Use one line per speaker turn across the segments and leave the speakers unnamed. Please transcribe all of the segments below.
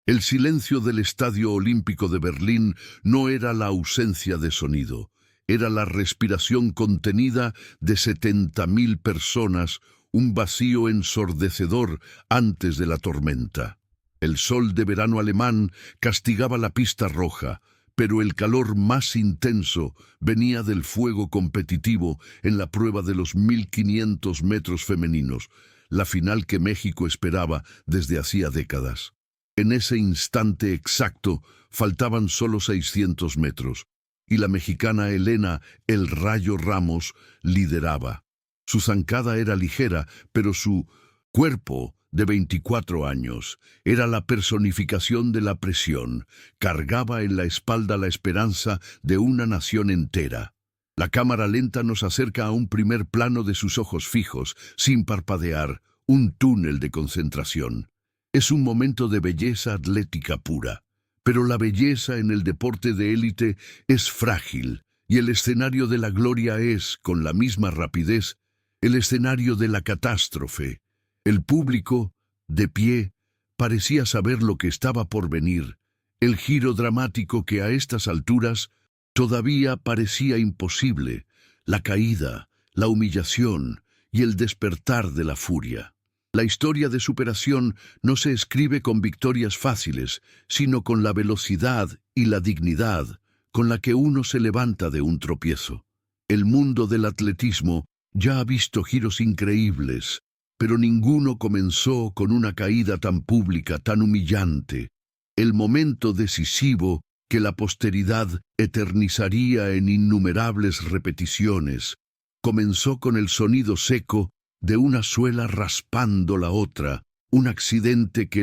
El silencio del Estadio Olímpico de Berlín no era la ausencia de sonido, era la respiración contenida de 70.000 personas, un vacío ensordecedor antes de la tormenta. El sol de verano alemán castigaba la pista roja, pero el calor más intenso venía del fuego competitivo en la prueba de los 1500 metros femeninos, la final que México esperaba desde hacía décadas. En ese instante exacto faltaban solo 600 metros, y la mexicana Elena "El Rayo" Ramos lideraba. Su zancada era ligera, pero su cuerpo, de 24 años, era la personificación de la presión. Cargaba en la espalda la esperanza de una nación entera. La cámara lenta nos acerca a un primer plano de sus ojos fijos, sin parpadear, un túnel de concentración. Es un momento de belleza atlética pura. Pero la belleza en el deporte de élite es frágil, y el escenario de la gloria es, con la misma rapidez, el escenario de la catástrofe. El público, de pie, parecía saber lo que estaba por venir, el giro dramático que a estas alturas todavía parecía imposible, la caída, la humillación y el despertar de la furia. La historia de superación no se escribe con victorias fáciles, sino con la velocidad y la dignidad con la que uno se levanta de un tropiezo. El mundo del atletismo ya ha visto giros increíbles, pero ninguno comenzó con una caída tan pública, tan humillante. El momento decisivo que la posteridad eternizaría en innumerables repeticiones comenzó con el sonido seco de una suela raspando la otra, un accidente que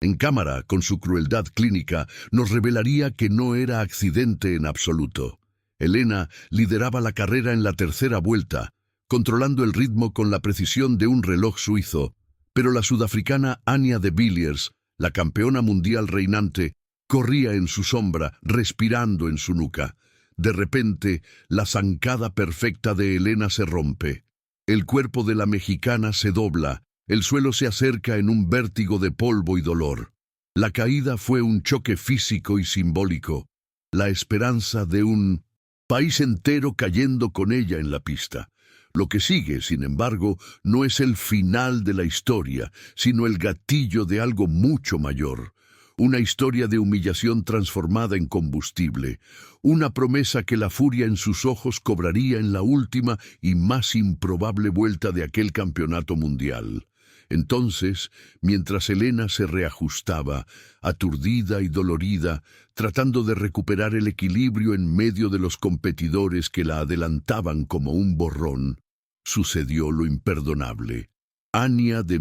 en cámara, con su crueldad clínica, nos revelaría que no era accidente en absoluto. Elena lideraba la carrera en la tercera vuelta, controlando el ritmo con la precisión de un reloj suizo, pero la sudafricana Anya de Villiers, la campeona mundial reinante, corría en su sombra, respirando en su nuca. De repente, la zancada perfecta de Elena se rompe. El cuerpo de la mexicana se dobla, el suelo se acerca en un vértigo de polvo y dolor. La caída fue un choque físico y simbólico, la esperanza de un país entero cayendo con ella en la pista. Lo que sigue, sin embargo, no es el final de la historia, sino el gatillo de algo mucho mayor. Una historia de humillación transformada en combustible, una promesa que la furia en sus ojos cobraría en la última y más improbable vuelta de aquel campeonato mundial. Entonces, mientras Elena se reajustaba, aturdida y dolorida, tratando de recuperar el equilibrio en medio de los competidores que la adelantaban como un borrón, sucedió lo imperdonable. Anya de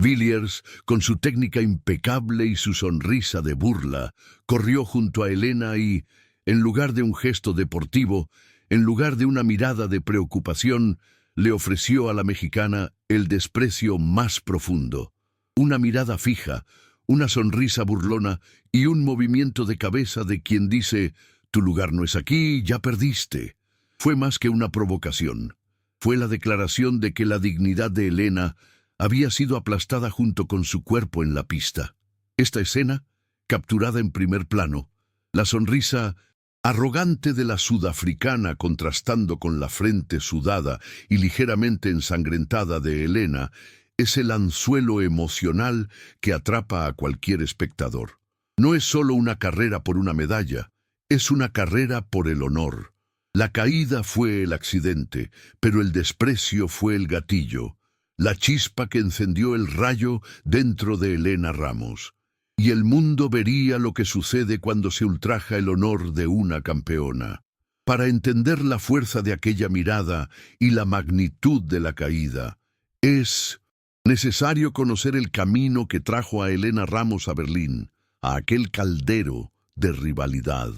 Villiers, con su técnica impecable y su sonrisa de burla, corrió junto a Elena y, en lugar de un gesto deportivo, en lugar de una mirada de preocupación, le ofreció a la mexicana el desprecio más profundo. Una mirada fija, una sonrisa burlona y un movimiento de cabeza de quien dice: «Tu lugar no es aquí, ya perdiste». Fue más que una provocación. Fue la declaración de que la dignidad de Elena había sido aplastada junto con su cuerpo en la pista. Esta escena, capturada en primer plano, la sonrisa arrogante de la sudafricana contrastando con la frente sudada y ligeramente ensangrentada de Elena, es el anzuelo emocional que atrapa a cualquier espectador. No es solo una carrera por una medalla, es una carrera por el honor. La caída fue el accidente, pero el desprecio fue el gatillo, la chispa que encendió el rayo dentro de Elena Ramos. Y el mundo vería lo que sucede cuando se ultraja el honor de una campeona. Para entender la fuerza de aquella mirada y la magnitud de la caída, es necesario conocer el camino que trajo a Elena Ramos a Berlín, a aquel caldero de rivalidad.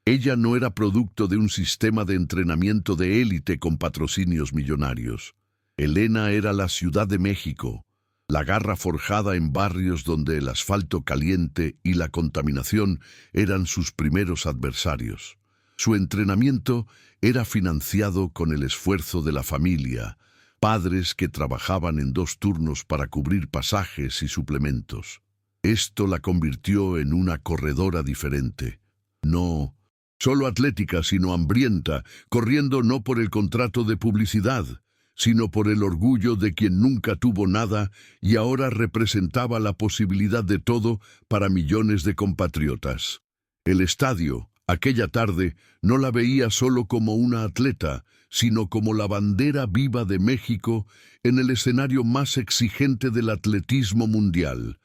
Ella no era producto de un sistema de entrenamiento de élite con patrocinios millonarios. Elena era la Ciudad de México, la garra forjada en barrios donde el asfalto caliente y la contaminación eran sus primeros adversarios. Su entrenamiento era financiado con el esfuerzo de la familia, padres que trabajaban en 2 turnos para cubrir pasajes y suplementos. Esto la convirtió en una corredora diferente. No solo atlética, sino hambrienta, corriendo no por el contrato de publicidad, sino por el orgullo de quien nunca tuvo nada y ahora representaba la posibilidad de todo para millones de compatriotas. El estadio, aquella tarde, no la veía solo como una atleta, sino como la bandera viva de México en el escenario más exigente del atletismo mundial.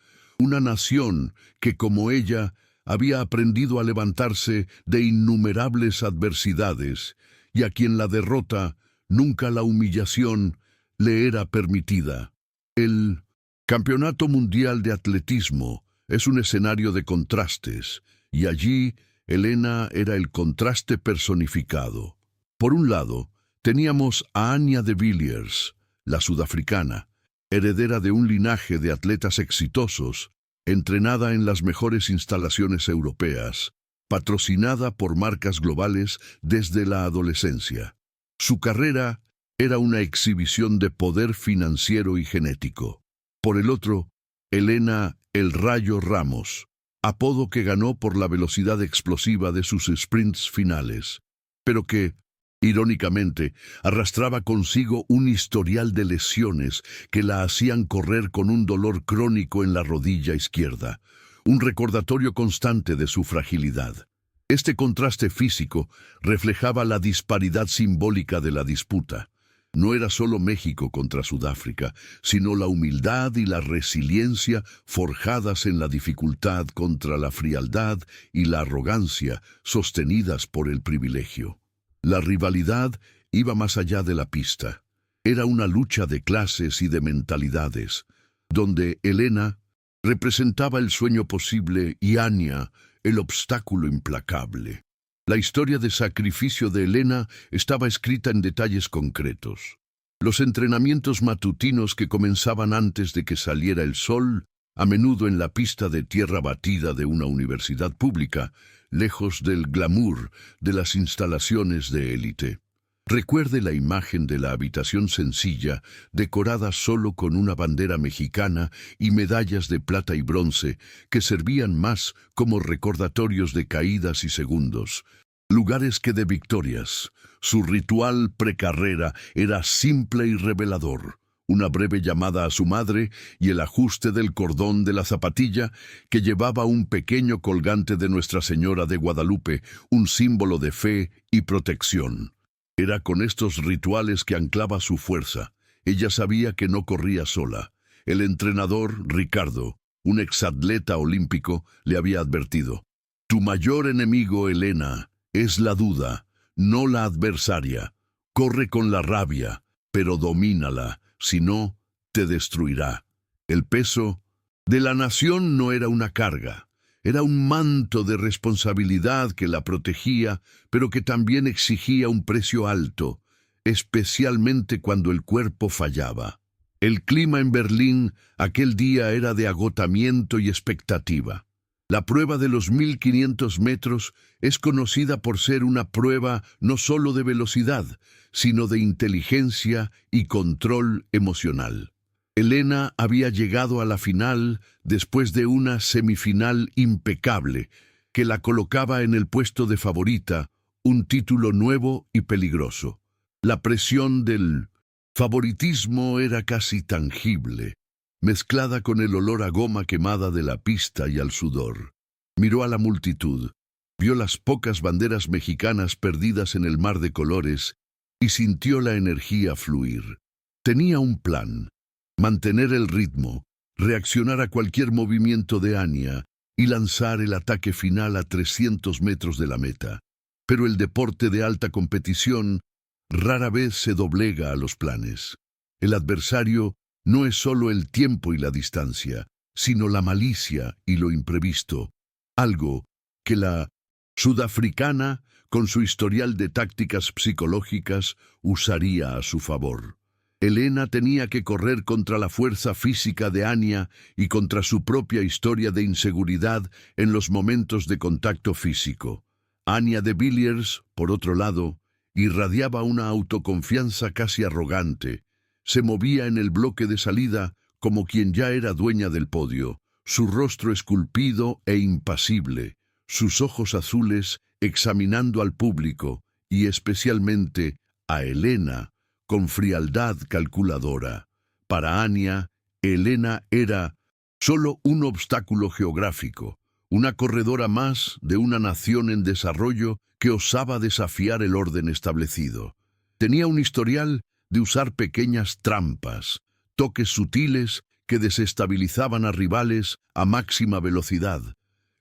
Una nación que, como ella, había aprendido a levantarse de innumerables adversidades y a quien la derrota, nunca la humillación, le era permitida. El Campeonato Mundial de Atletismo es un escenario de contrastes, y allí Elena era el contraste personificado. Por un lado, teníamos a Anya de Villiers, la sudafricana, heredera de un linaje de atletas exitosos, entrenada en las mejores instalaciones europeas, patrocinada por marcas globales desde la adolescencia. Su carrera era una exhibición de poder financiero y genético. Por el otro, Elena "El Rayo" Ramos, apodo que ganó por la velocidad explosiva de sus sprints finales, pero que, irónicamente, arrastraba consigo un historial de lesiones que la hacían correr con un dolor crónico en la rodilla izquierda, un recordatorio constante de su fragilidad. Este contraste físico reflejaba la disparidad simbólica de la disputa. No era solo México contra Sudáfrica, sino la humildad y la resiliencia forjadas en la dificultad contra la frialdad y la arrogancia sostenidas por el privilegio. La rivalidad iba más allá de la pista. Era una lucha de clases y de mentalidades, donde Elena representaba el sueño posible y Anya el obstáculo implacable. La historia de sacrificio de Elena estaba escrita en detalles concretos. Los entrenamientos matutinos que comenzaban antes de que saliera el sol, a menudo en la pista de tierra batida de una universidad pública, lejos del glamour de las instalaciones de élite. Recuerde la imagen de la habitación sencilla, decorada solo con una bandera mexicana y medallas de plata y bronce, que servían más como recordatorios de caídas y segundos, lugares que de victorias. Su ritual precarrera era simple y revelador. Una breve llamada a su madre y el ajuste del cordón de la zapatilla que llevaba un pequeño colgante de Nuestra Señora de Guadalupe, un símbolo de fe y protección. Era con estos rituales que anclaba su fuerza. Ella sabía que no corría sola. El entrenador, Ricardo, un exatleta olímpico, le había advertido: «Tu mayor enemigo, Elena, es la duda, no la adversaria. Corre con la rabia, pero domínala, si no, te destruirá». El peso de la nación no era una carga. Era un manto de responsabilidad que la protegía, pero que también exigía un precio alto, especialmente cuando el cuerpo fallaba. El clima en Berlín aquel día era de agotamiento y expectativa. La prueba de los 1500 metros es conocida por ser una prueba no solo de velocidad, sino de inteligencia y control emocional. Elena había llegado a la final después de una semifinal impecable que la colocaba en el puesto de favorita, un título nuevo y peligroso. La presión del favoritismo era casi tangible, mezclada con el olor a goma quemada de la pista y al sudor. Miró a la multitud, vio las pocas banderas mexicanas perdidas en el mar de colores y sintió la energía fluir. Tenía un plan: mantener el ritmo, reaccionar a cualquier movimiento de Anya y lanzar el ataque final a 300 metros de la meta. Pero el deporte de alta competición rara vez se doblega a los planes. El adversario no es solo el tiempo y la distancia, sino la malicia y lo imprevisto, algo que la sudafricana, con su historial de tácticas psicológicas, usaría a su favor. Elena tenía que correr contra la fuerza física de Anya y contra su propia historia de inseguridad en los momentos de contacto físico. Anya de Villiers, por otro lado, irradiaba una autoconfianza casi arrogante. Se movía en el bloque de salida como quien ya era dueña del podio. su rostro esculpido e impasible, sus ojos azules examinando al público y especialmente a Helena con frialdad calculadora. Para Anya, Helena era solo un obstáculo geográfico, una corredora más de una nación en desarrollo que osaba desafiar el orden establecido. Tenía un historial de usar pequeñas trampas, toques sutiles que desestabilizaban a rivales a máxima velocidad,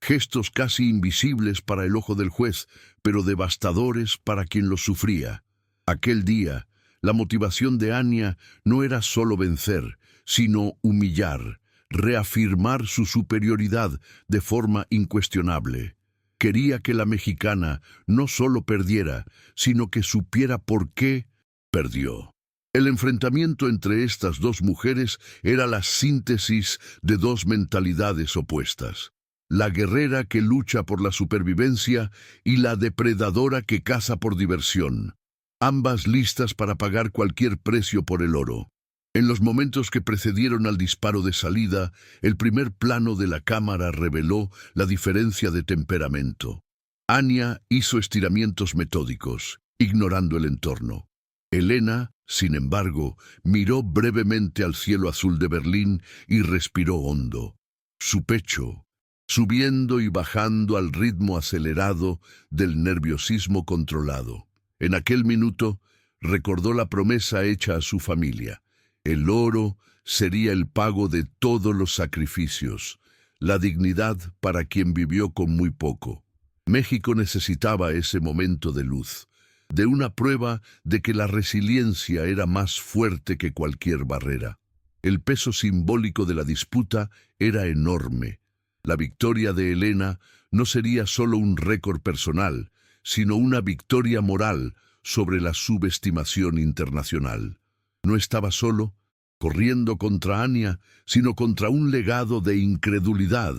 gestos casi invisibles para el ojo del juez, pero devastadores para quien los sufría. Aquel día, la motivación de Anya no era solo vencer, sino humillar, reafirmar su superioridad de forma incuestionable. Quería que la mexicana no solo perdiera, sino que supiera por qué perdió. El enfrentamiento entre estas dos mujeres era la síntesis de dos mentalidades opuestas. La guerrera que lucha por la supervivencia y la depredadora que caza por diversión, ambas listas para pagar cualquier precio por el oro. En los momentos que precedieron al disparo de salida, el primer plano de la cámara reveló la diferencia de temperamento. Anya hizo estiramientos metódicos, ignorando el entorno. Helena, sin embargo, miró brevemente al cielo azul de Berlín y respiró hondo. Su pecho, subiendo y bajando al ritmo acelerado del nerviosismo controlado. En aquel minuto, recordó la promesa hecha a su familia. El oro sería el pago de todos los sacrificios, la dignidad para quien vivió con muy poco. México necesitaba ese momento de luz, de una prueba de que la resiliencia era más fuerte que cualquier barrera. El peso simbólico de la disputa era enorme. La victoria de Helena no sería solo un récord personal, sino una victoria moral sobre la subestimación internacional. No estaba solo, corriendo contra Anya, sino contra un legado de incredulidad,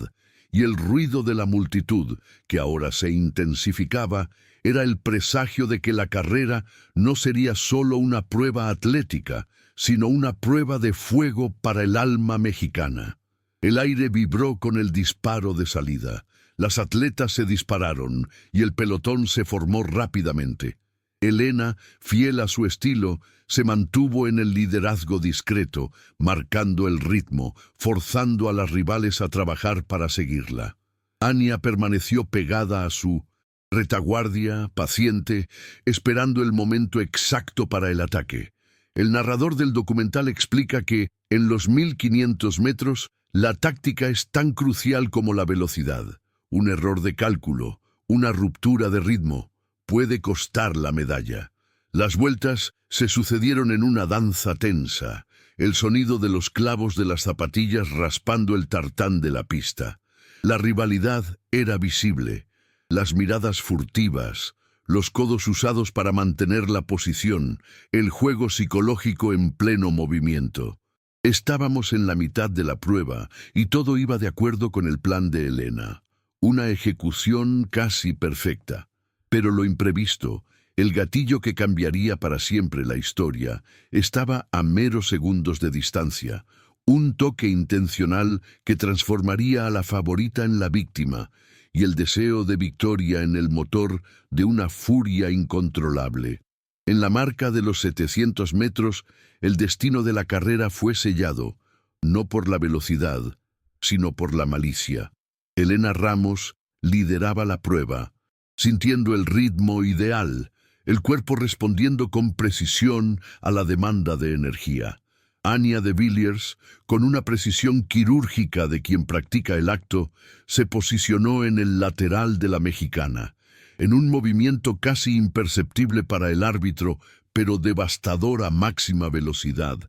y el ruido de la multitud, que ahora se intensificaba, era el presagio de que la carrera no sería solo una prueba atlética, sino una prueba de fuego para el alma mexicana. El aire vibró con el disparo de salida. Las atletas se dispararon y el pelotón se formó rápidamente. Helena, fiel a su estilo, se mantuvo en el liderazgo discreto, marcando el ritmo, forzando a las rivales a trabajar para seguirla. Anya permaneció pegada a su retaguardia, paciente, esperando el momento exacto para el ataque. El narrador del documental explica que, en los 1500 metros, la táctica es tan crucial como la velocidad. Un error de cálculo, una ruptura de ritmo, puede costar la medalla. Las vueltas se sucedieron en una danza tensa, el sonido de los clavos de las zapatillas raspando el tartán de la pista. La rivalidad era visible, las miradas furtivas, los codos usados para mantener la posición, el juego psicológico en pleno movimiento. Estábamos en la mitad de la prueba y todo iba de acuerdo con el plan de Helena. Una ejecución casi perfecta. Pero lo imprevisto, el gatillo que cambiaría para siempre la historia, estaba a meros segundos de distancia. Un toque intencional que transformaría a la favorita en la víctima y el deseo de victoria en el motor de una furia incontrolable. En la marca de los 700 metros, el destino de la carrera fue sellado, no por la velocidad, sino por la malicia. Helena Ramos lideraba la prueba, sintiendo el ritmo ideal, el cuerpo respondiendo con precisión a la demanda de energía. Anya de Villiers, con una precisión quirúrgica de quien practica el acto, se posicionó en el lateral de la mexicana, en un movimiento casi imperceptible para el árbitro, pero devastador a máxima velocidad.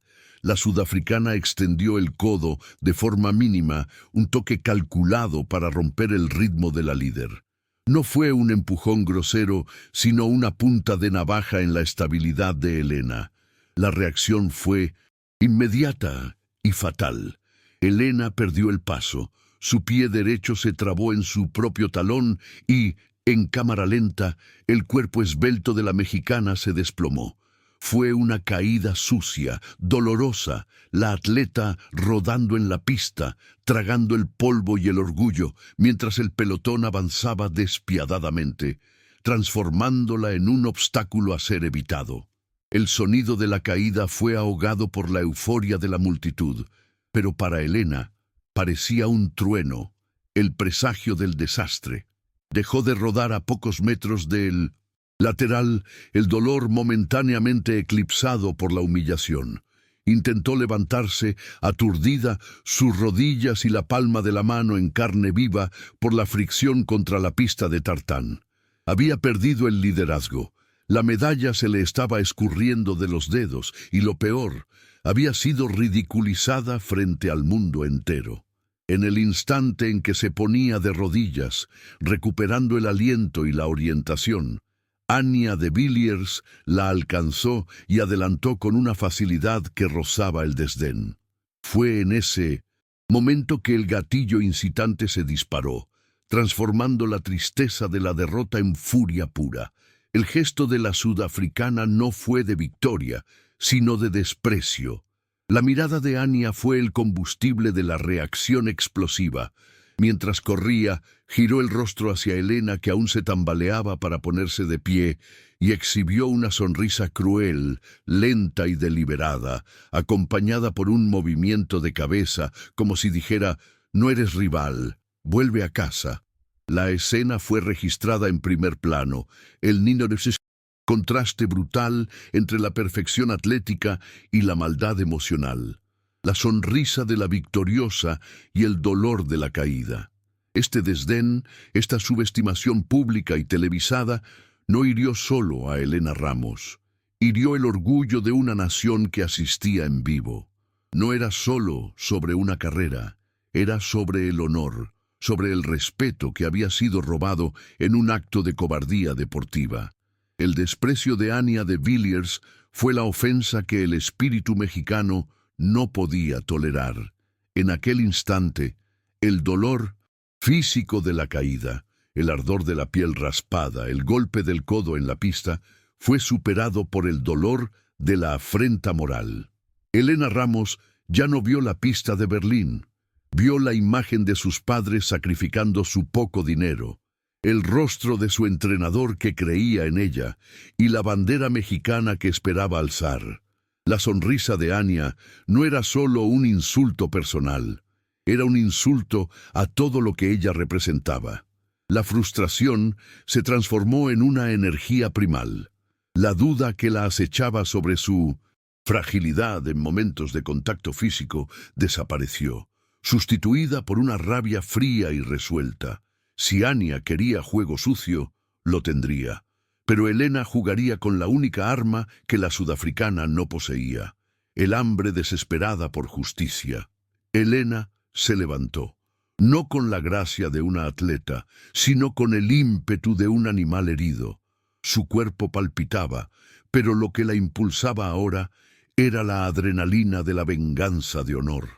La sudafricana extendió el codo de forma mínima, un toque calculado para romper el ritmo de la líder. No fue un empujón grosero, sino una punta de navaja en la estabilidad de Helena. La reacción fue inmediata y fatal. Helena perdió el paso, su pie derecho se trabó en su propio talón y, en cámara lenta, el cuerpo esbelto de la mexicana se desplomó. Fue una caída sucia, dolorosa, la atleta rodando en la pista, tragando el polvo y el orgullo, mientras el pelotón avanzaba despiadadamente, transformándola en un obstáculo a ser evitado. El sonido de la caída fue ahogado por la euforia de la multitud, pero para Elena parecía un trueno, el presagio del desastre. Dejó de rodar a pocos metros del lateral, el dolor momentáneamente eclipsado por la humillación. Intentó levantarse, aturdida, sus rodillas y la palma de la mano en carne viva por la fricción contra la pista de tartán. Había perdido el liderazgo. La medalla se le estaba escurriendo de los dedos y, lo peor, había sido ridiculizada frente al mundo entero. En el instante en que se ponía de rodillas, recuperando el aliento y la orientación, Anya de Villiers la alcanzó y adelantó con una facilidad que rozaba el desdén. Fue en ese momento que el gatillo incitante se disparó, transformando la tristeza de la derrota en furia pura. El gesto de la sudafricana no fue de victoria, sino de desprecio. La mirada de Anya fue el combustible de la reacción explosiva. Mientras corría, giró el rostro hacia Elena, que aún se tambaleaba para ponerse de pie, y exhibió una sonrisa cruel, lenta y deliberada, acompañada por un movimiento de cabeza, como si dijera: «No eres rival, vuelve a casa». La escena fue registrada en primer plano. El contraste brutal entre la perfección atlética y la maldad emocional. La sonrisa de la victoriosa y el dolor de la caída. Este desdén, esta subestimación pública y televisada, no hirió solo a Elena Ramos. Hirió el orgullo de una nación que asistía en vivo. No era solo sobre una carrera, era sobre el honor, sobre el respeto que había sido robado en un acto de cobardía deportiva. El desprecio de Anya de Villiers fue la ofensa que el espíritu mexicano no podía tolerar. En aquel instante, el dolor físico de la caída, el ardor de la piel raspada, el golpe del codo en la pista, fue superado por el dolor de la afrenta moral. Elena Ramos ya no vio la pista de Berlín. Vio la imagen de sus padres sacrificando su poco dinero, el rostro de su entrenador que creía en ella y la bandera mexicana que esperaba alzar. La sonrisa de Anya no era solo un insulto personal, era un insulto a todo lo que ella representaba. La frustración se transformó en una energía primal. La duda que la acechaba sobre su fragilidad en momentos de contacto físico desapareció, sustituida por una rabia fría y resuelta. Si Anya quería juego sucio, lo tendría. Pero Elena jugaría con la única arma que la sudafricana no poseía, el hambre desesperada por justicia. Elena se levantó, no con la gracia de una atleta, sino con el ímpetu de un animal herido. Su cuerpo palpitaba, pero lo que la impulsaba ahora era la adrenalina de la venganza de honor.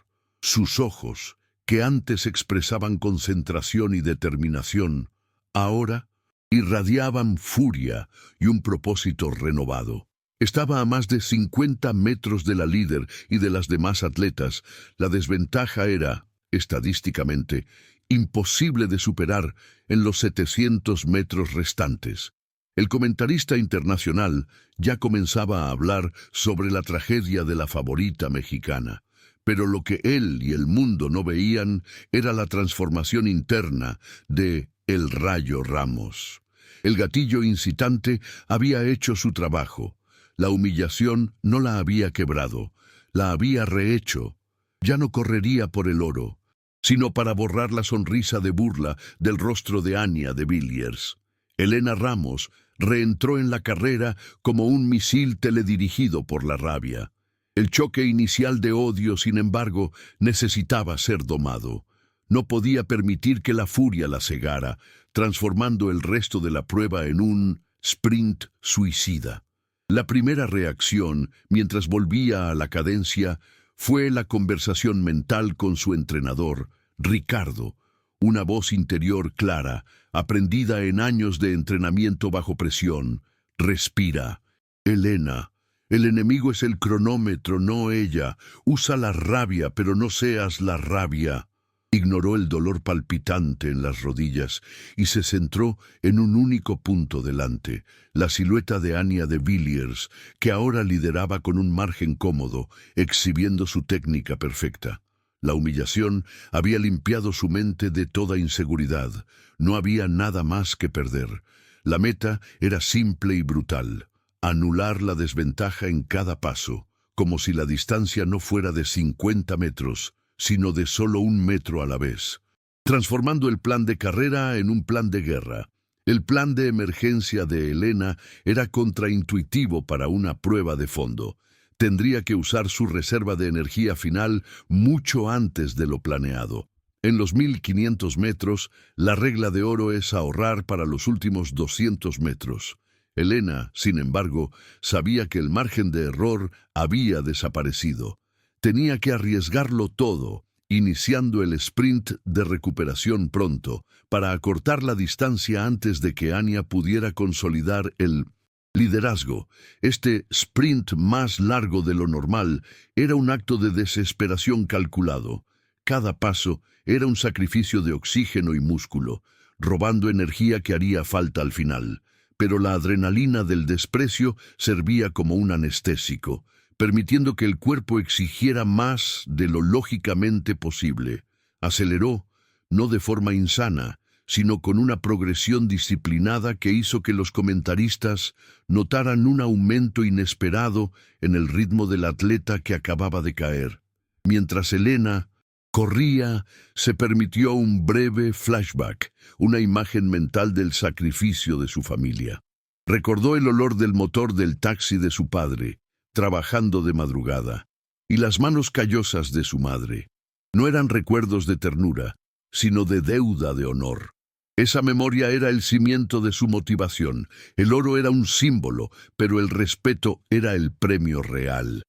Sus ojos, que antes expresaban concentración y determinación, ahora irradiaban furia y un propósito renovado. Estaba a más de 50 metros de la líder y de las demás atletas. La desventaja era, estadísticamente, imposible de superar en los 700 metros restantes. El comentarista internacional ya comenzaba a hablar sobre la tragedia de la favorita mexicana. Pero lo que él y el mundo no veían era la transformación interna de El Rayo Ramos. El gatillo incitante había hecho su trabajo. La humillación no la había quebrado, la había rehecho. Ya no correría por el oro, sino para borrar la sonrisa de burla del rostro de Anya de Villiers. Elena Ramos reentró en la carrera como un misil teledirigido por la rabia. El choque inicial de odio, sin embargo, necesitaba ser domado. No podía permitir que la furia la cegara, transformando el resto de la prueba en un sprint suicida. La primera reacción, mientras volvía a la cadencia, fue la conversación mental con su entrenador, Ricardo, una voz interior clara, aprendida en años de entrenamiento bajo presión. «Respira, Elena. El enemigo es el cronómetro, no ella. Usa la rabia, pero no seas la rabia. Ignoró el dolor palpitante en las rodillas y se centró en un único punto delante, la silueta de Anya de Villiers, que ahora lideraba con un margen cómodo, exhibiendo su técnica perfecta. La humillación había limpiado su mente de toda inseguridad. No había nada más que perder. La meta era simple y brutal: anular la desventaja en cada paso, como si la distancia no fuera de 50 metros, sino de solo 1 metro a la vez, transformando el plan de carrera en un plan de guerra. El plan de emergencia de Elena era contraintuitivo para una prueba de fondo. Tendría que usar su reserva de energía final mucho antes de lo planeado. En los 1500 metros, la regla de oro es ahorrar para los últimos 200 metros. Elena, sin embargo, sabía que el margen de error había desaparecido. Tenía que arriesgarlo todo, iniciando el sprint de recuperación pronto, para acortar la distancia antes de que Anya pudiera consolidar el liderazgo. Este sprint más largo de lo normal era un acto de desesperación calculado. Cada paso era un sacrificio de oxígeno y músculo, robando energía que haría falta al final. Pero la adrenalina del desprecio servía como un anestésico, permitiendo que el cuerpo exigiera más de lo lógicamente posible. Aceleró, no de forma insana, sino con una progresión disciplinada que hizo que los comentaristas notaran un aumento inesperado en el ritmo del atleta que acababa de caer. Mientras Elena corría, se permitió un breve flashback, una imagen mental del sacrificio de su familia. Recordó el olor del motor del taxi de su padre, trabajando de madrugada, y las manos callosas de su madre. No eran recuerdos de ternura, sino de deuda de honor. Esa memoria era el cimiento de su motivación. El oro era un símbolo, pero el respeto era el premio real.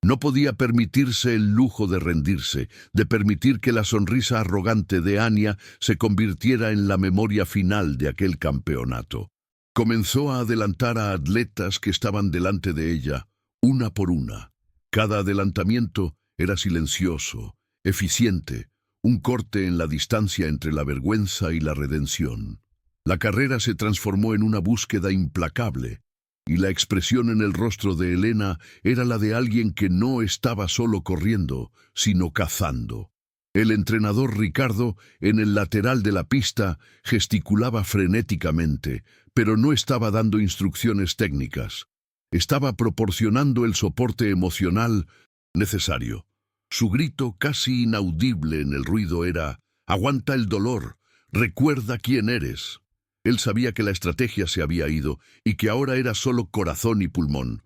No podía permitirse el lujo de rendirse, de permitir que la sonrisa arrogante de Anya se convirtiera en la memoria final de aquel campeonato. Comenzó a adelantar a atletas que estaban delante de ella, una por una. Cada adelantamiento era silencioso, eficiente, un corte en la distancia entre la vergüenza y la redención. La carrera se transformó en una búsqueda implacable, y la expresión en el rostro de Elena era la de alguien que no estaba solo corriendo, sino cazando. El entrenador Ricardo, en el lateral de la pista, gesticulaba frenéticamente, pero no estaba dando instrucciones técnicas. Estaba proporcionando el soporte emocional necesario. Su grito, casi inaudible en el ruido, era: «Aguanta el dolor, recuerda quién eres». Él sabía que la estrategia se había ido y que ahora era solo corazón y pulmón.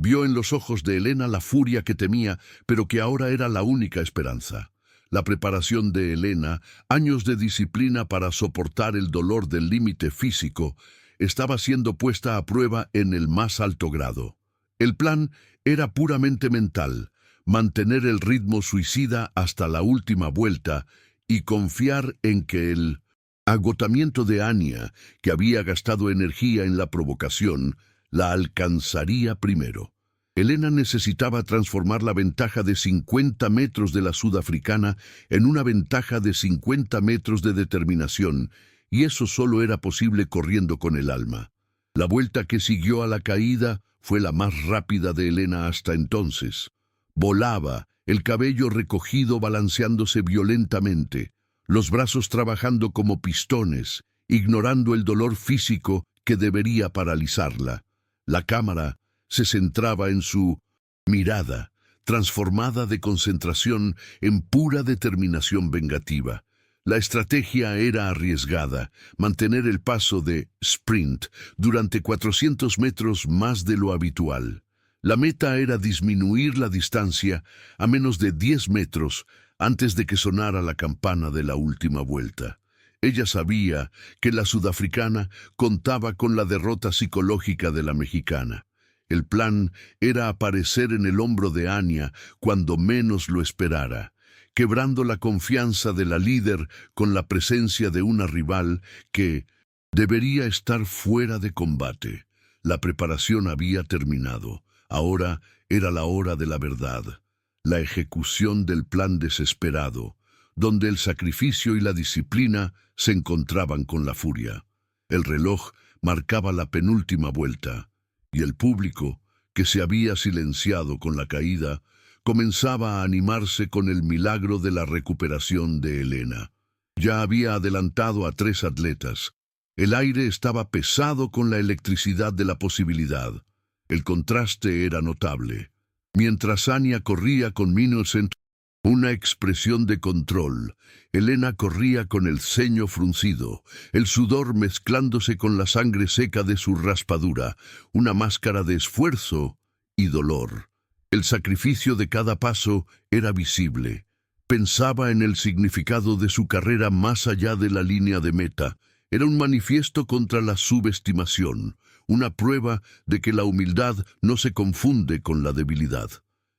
Vio en los ojos de Elena la furia que temía, pero que ahora era la única esperanza. La preparación de Elena, años de disciplina para soportar el dolor del límite físico, estaba siendo puesta a prueba en el más alto grado. El plan era puramente mental: mantener el ritmo suicida hasta la última vuelta y confiar en que el agotamiento de Anya, que había gastado energía en la provocación, la alcanzaría primero. Elena necesitaba transformar la ventaja de 50 metros de la sudafricana en una ventaja de 50 metros de determinación, y eso solo era posible corriendo con el alma. La vuelta que siguió a la caída fue la más rápida de Elena hasta entonces. Volaba, el cabello recogido balanceándose violentamente, los brazos trabajando como pistones, ignorando el dolor físico que debería paralizarla. La cámara se centraba en su mirada, transformada de concentración en pura determinación vengativa. La estrategia era arriesgada: mantener el paso de sprint durante 400 metros más de lo habitual. La meta era disminuir la distancia a menos de 10 metros antes de que sonara la campana de la última vuelta. Ella sabía que la sudafricana contaba con la derrota psicológica de la mexicana. El plan era aparecer en el hombro de Anya cuando menos lo esperara, quebrando la confianza de la líder con la presencia de una rival que debería estar fuera de combate. La preparación había terminado. Ahora era la hora de la verdad, la ejecución del plan desesperado, donde el sacrificio y la disciplina se encontraban con la furia. El reloj marcaba la penúltima vuelta, y el público, que se había silenciado con la caída, comenzaba a animarse con el milagro de la recuperación de Elena. Ya había adelantado a 3 atletas. El aire estaba pesado con la electricidad de la posibilidad. El contraste era notable. Mientras Anya corría con Innocent, una expresión de control, Elena corría con el ceño fruncido, el sudor mezclándose con la sangre seca de su raspadura, una máscara de esfuerzo y dolor. El sacrificio de cada paso era visible. Pensaba en el significado de su carrera más allá de la línea de meta. Era un manifiesto contra la subestimación, una prueba de que la humildad no se confunde con la debilidad.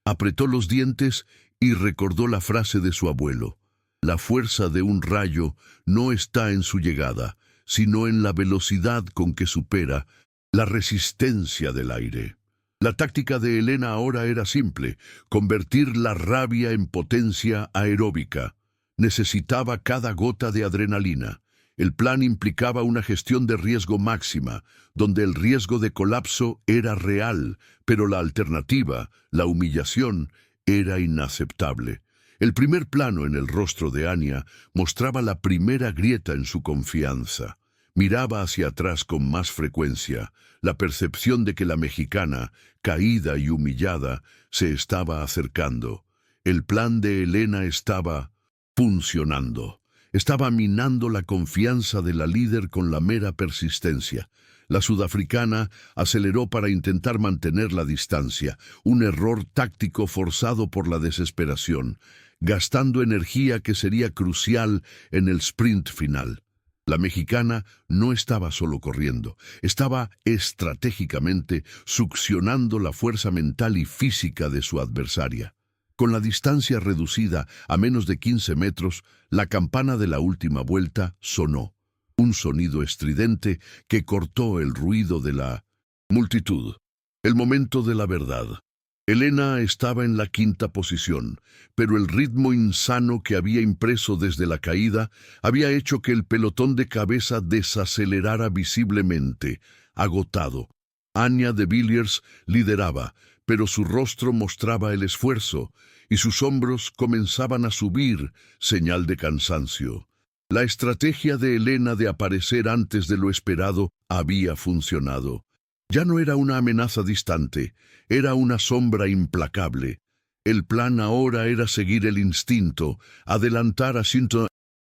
Apretó los dientes y recordó la frase de su abuelo: la fuerza de un rayo no está en su llegada, sino en la velocidad con que supera la resistencia del aire. La táctica de Elena ahora era simple: convertir la rabia en potencia aeróbica. Necesitaba cada gota de adrenalina. El plan implicaba una gestión de riesgo máxima, donde el riesgo de colapso era real, pero la alternativa, la humillación, era inaceptable. El primer plano en el rostro de Anya mostraba la primera grieta en su confianza. Miraba hacia atrás con más frecuencia, la percepción de que la mexicana, caída y humillada, se estaba acercando. El plan de Elena estaba funcionando. Estaba minando la confianza de la líder con la mera persistencia. La sudafricana aceleró para intentar mantener la distancia, un error táctico forzado por la desesperación, gastando energía que sería crucial en el sprint final. La mexicana no estaba solo corriendo, estaba estratégicamente succionando la fuerza mental y física de su adversaria. Con la distancia reducida a menos de 15 metros, la campana de la última vuelta sonó. Un sonido estridente que cortó el ruido de la multitud. El momento de la verdad. Elena estaba en la 5ª posición, pero el ritmo insano que había impreso desde la caída había hecho que el pelotón de cabeza desacelerara visiblemente, agotado. Anya de Villiers lideraba, pero su rostro mostraba el esfuerzo, y sus hombros comenzaban a subir, señal de cansancio. La estrategia de Elena de aparecer antes de lo esperado había funcionado. Ya no era una amenaza distante, era una sombra implacable. El plan ahora era seguir el instinto, adelantar a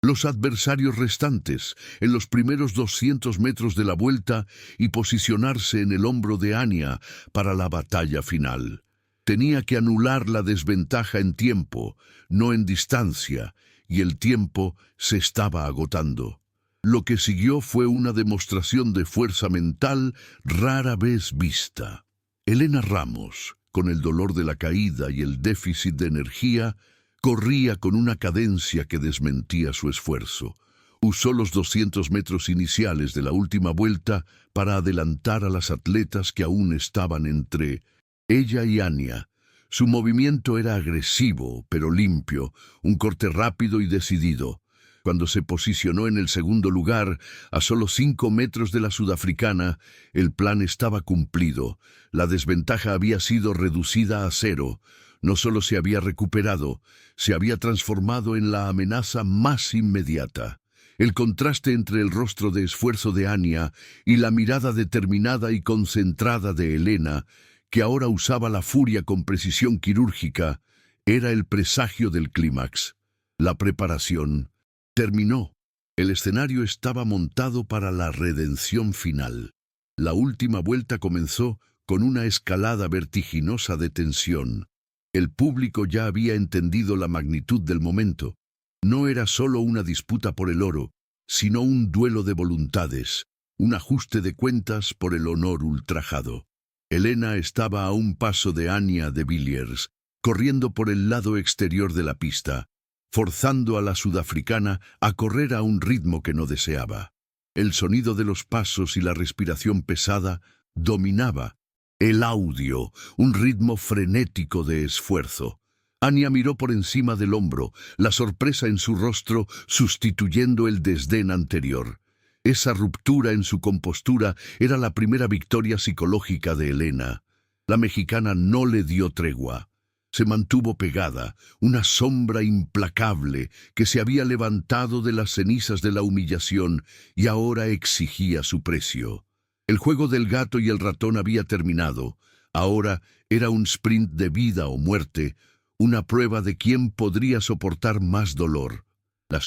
los adversarios restantes en los primeros 200 metros de la vuelta y posicionarse en el hombro de Anya para la batalla final. Tenía que anular la desventaja en tiempo, no en distancia, y el tiempo se estaba agotando. Lo que siguió fue una demostración de fuerza mental rara vez vista. Elena Ramos, con el dolor de la caída y el déficit de energía, corría con una cadencia que desmentía su esfuerzo. Usó los 200 metros iniciales de la última vuelta para adelantar a las atletas que aún estaban entre ella y Anya. Su movimiento era agresivo, pero limpio, un corte rápido y decidido. Cuando se posicionó en el segundo lugar, a solo 5 metros de la sudafricana, el plan estaba cumplido. La desventaja había sido reducida a 0. No solo se había recuperado, se había transformado en la amenaza más inmediata. El contraste entre el rostro de esfuerzo de Anya y la mirada determinada y concentrada de Elena, que ahora usaba la furia con precisión quirúrgica, era el presagio del clímax. La preparación terminó. El escenario estaba montado para la redención final. La última vuelta comenzó con una escalada vertiginosa de tensión. El público ya había entendido la magnitud del momento. No era solo una disputa por el oro, sino un duelo de voluntades, un ajuste de cuentas por el honor ultrajado. Elena estaba a un paso de Anya de Villiers, corriendo por el lado exterior de la pista, forzando a la sudafricana a correr a un ritmo que no deseaba. El sonido de los pasos y la respiración pesada dominaba, El audio, un ritmo frenético de esfuerzo. Anya miró por encima del hombro, la sorpresa en su rostro sustituyendo el desdén anterior. Esa ruptura en su compostura era la primera victoria psicológica de Elena. La mexicana no le dio tregua. Se mantuvo pegada, una sombra implacable que se había levantado de las cenizas de la humillación y ahora exigía su precio. El juego del gato y el ratón había terminado. Ahora era un sprint de vida o muerte, una prueba de quién podría soportar más dolor. La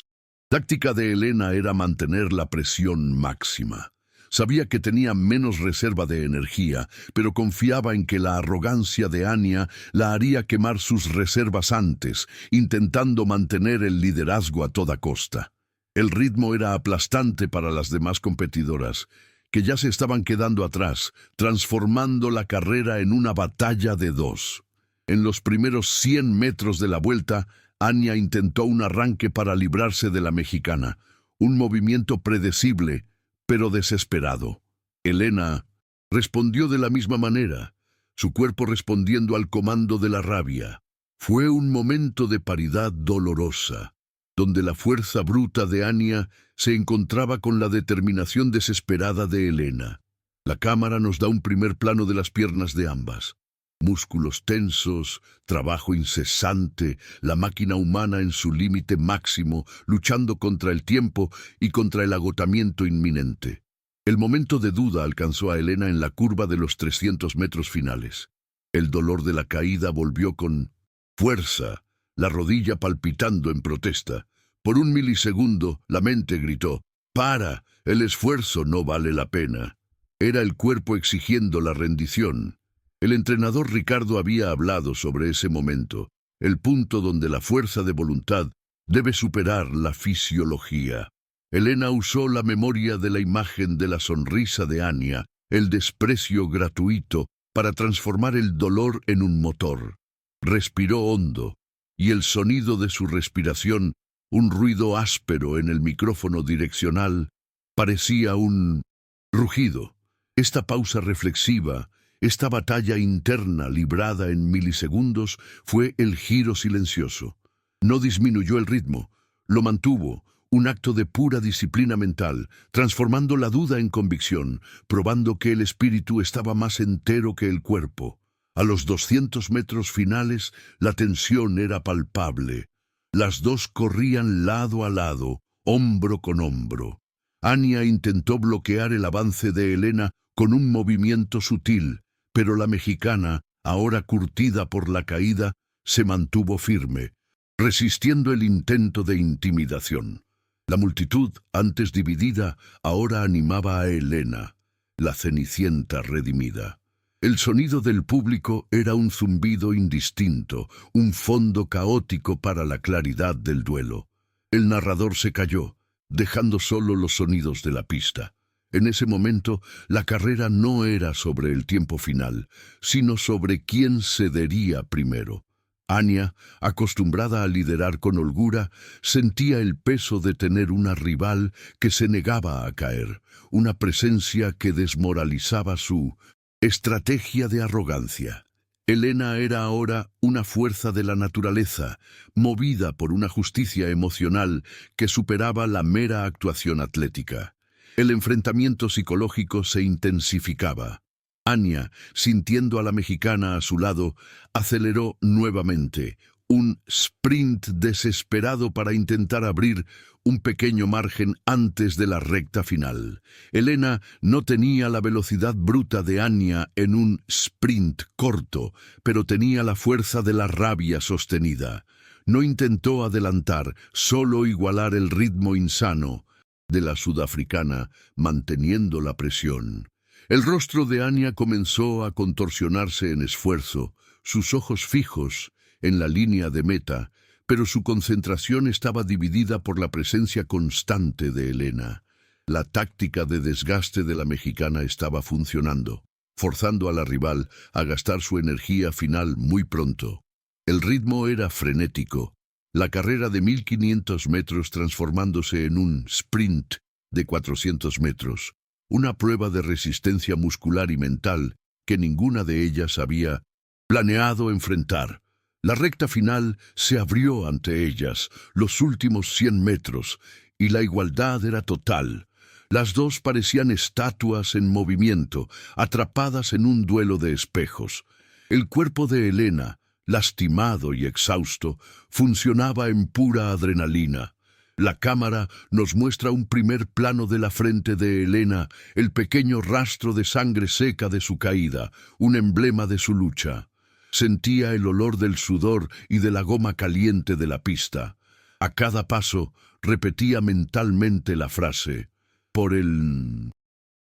táctica de Elena era mantener la presión máxima. Sabía que tenía menos reserva de energía, pero confiaba en que la arrogancia de Anya la haría quemar sus reservas antes, intentando mantener el liderazgo a toda costa. El ritmo era aplastante para las demás competidoras, que ya se estaban quedando atrás, transformando la carrera en una batalla de dos. En los primeros 100 metros de la vuelta, Anya intentó un arranque para librarse de la mexicana, un movimiento predecible, pero desesperado. Elena respondió de la misma manera, su cuerpo respondiendo al comando de la rabia. Fue un momento de paridad dolorosa, donde la fuerza bruta de Anya se encontraba con la determinación desesperada de Elena. La cámara nos da un primer plano de las piernas de ambas. Músculos tensos, trabajo incesante, la máquina humana en su límite máximo, luchando contra el tiempo y contra el agotamiento inminente. El momento de duda alcanzó a Elena en la curva de los 300 metros finales. El dolor de la caída volvió con fuerza, la rodilla palpitando en protesta. Por un milisegundo, la mente gritó, «¡Para! El esfuerzo no vale la pena». Era el cuerpo exigiendo la rendición. El entrenador Ricardo había hablado sobre ese momento, el punto donde la fuerza de voluntad debe superar la fisiología. Elena usó la memoria de la imagen de la sonrisa de Anya, el desprecio gratuito, para transformar el dolor en un motor. Respiró hondo, y el sonido de su respiración, un ruido áspero en el micrófono direccional, parecía un rugido. Esta pausa reflexiva, esta batalla interna librada en milisegundos, fue el giro silencioso. No disminuyó el ritmo, lo mantuvo, un acto de pura disciplina mental, transformando la duda en convicción, probando que el espíritu estaba más entero que el cuerpo. A los 200 metros finales, la tensión era palpable. Las dos corrían lado a lado, hombro con hombro. Anya intentó bloquear el avance de Elena con un movimiento sutil, pero la mexicana, ahora curtida por la caída, se mantuvo firme, resistiendo el intento de intimidación. La multitud, antes dividida, ahora animaba a Elena, la cenicienta redimida. El sonido del público era un zumbido indistinto, un fondo caótico para la claridad del duelo. El narrador se calló, dejando solo los sonidos de la pista. En ese momento, la carrera no era sobre el tiempo final, sino sobre quién cedería primero. Anya, acostumbrada a liderar con holgura, sentía el peso de tener una rival que se negaba a caer, una presencia que desmoralizaba su estrategia de arrogancia. Elena era ahora una fuerza de la naturaleza, movida por una justicia emocional que superaba la mera actuación atlética. El enfrentamiento psicológico se intensificaba. Anya, sintiendo a la mexicana a su lado, aceleró nuevamente, un sprint desesperado para intentar abrir un pequeño margen antes de la recta final. Elena no tenía la velocidad bruta de Anya en un sprint corto, pero tenía la fuerza de la rabia sostenida. No intentó adelantar, solo igualar el ritmo insano de la sudafricana, manteniendo la presión. El rostro de Anya comenzó a contorsionarse en esfuerzo, sus ojos fijos en la línea de meta, pero su concentración estaba dividida por la presencia constante de Elena. La táctica de desgaste de la mexicana estaba funcionando, forzando a la rival a gastar su energía final muy pronto. El ritmo era frenético, la carrera de 1500 metros transformándose en un sprint de 400 metros, una prueba de resistencia muscular y mental que ninguna de ellas había planeado enfrentar. La recta final se abrió ante ellas, los últimos 100 metros, y la igualdad era total. Las dos parecían estatuas en movimiento, atrapadas en un duelo de espejos. El cuerpo de Elena, lastimado y exhausto, funcionaba en pura adrenalina. La cámara nos muestra un primer plano de la frente de Elena, el pequeño rastro de sangre seca de su caída, un emblema de su lucha. Sentía el olor del sudor y de la goma caliente de la pista. A cada paso repetía mentalmente la frase: por el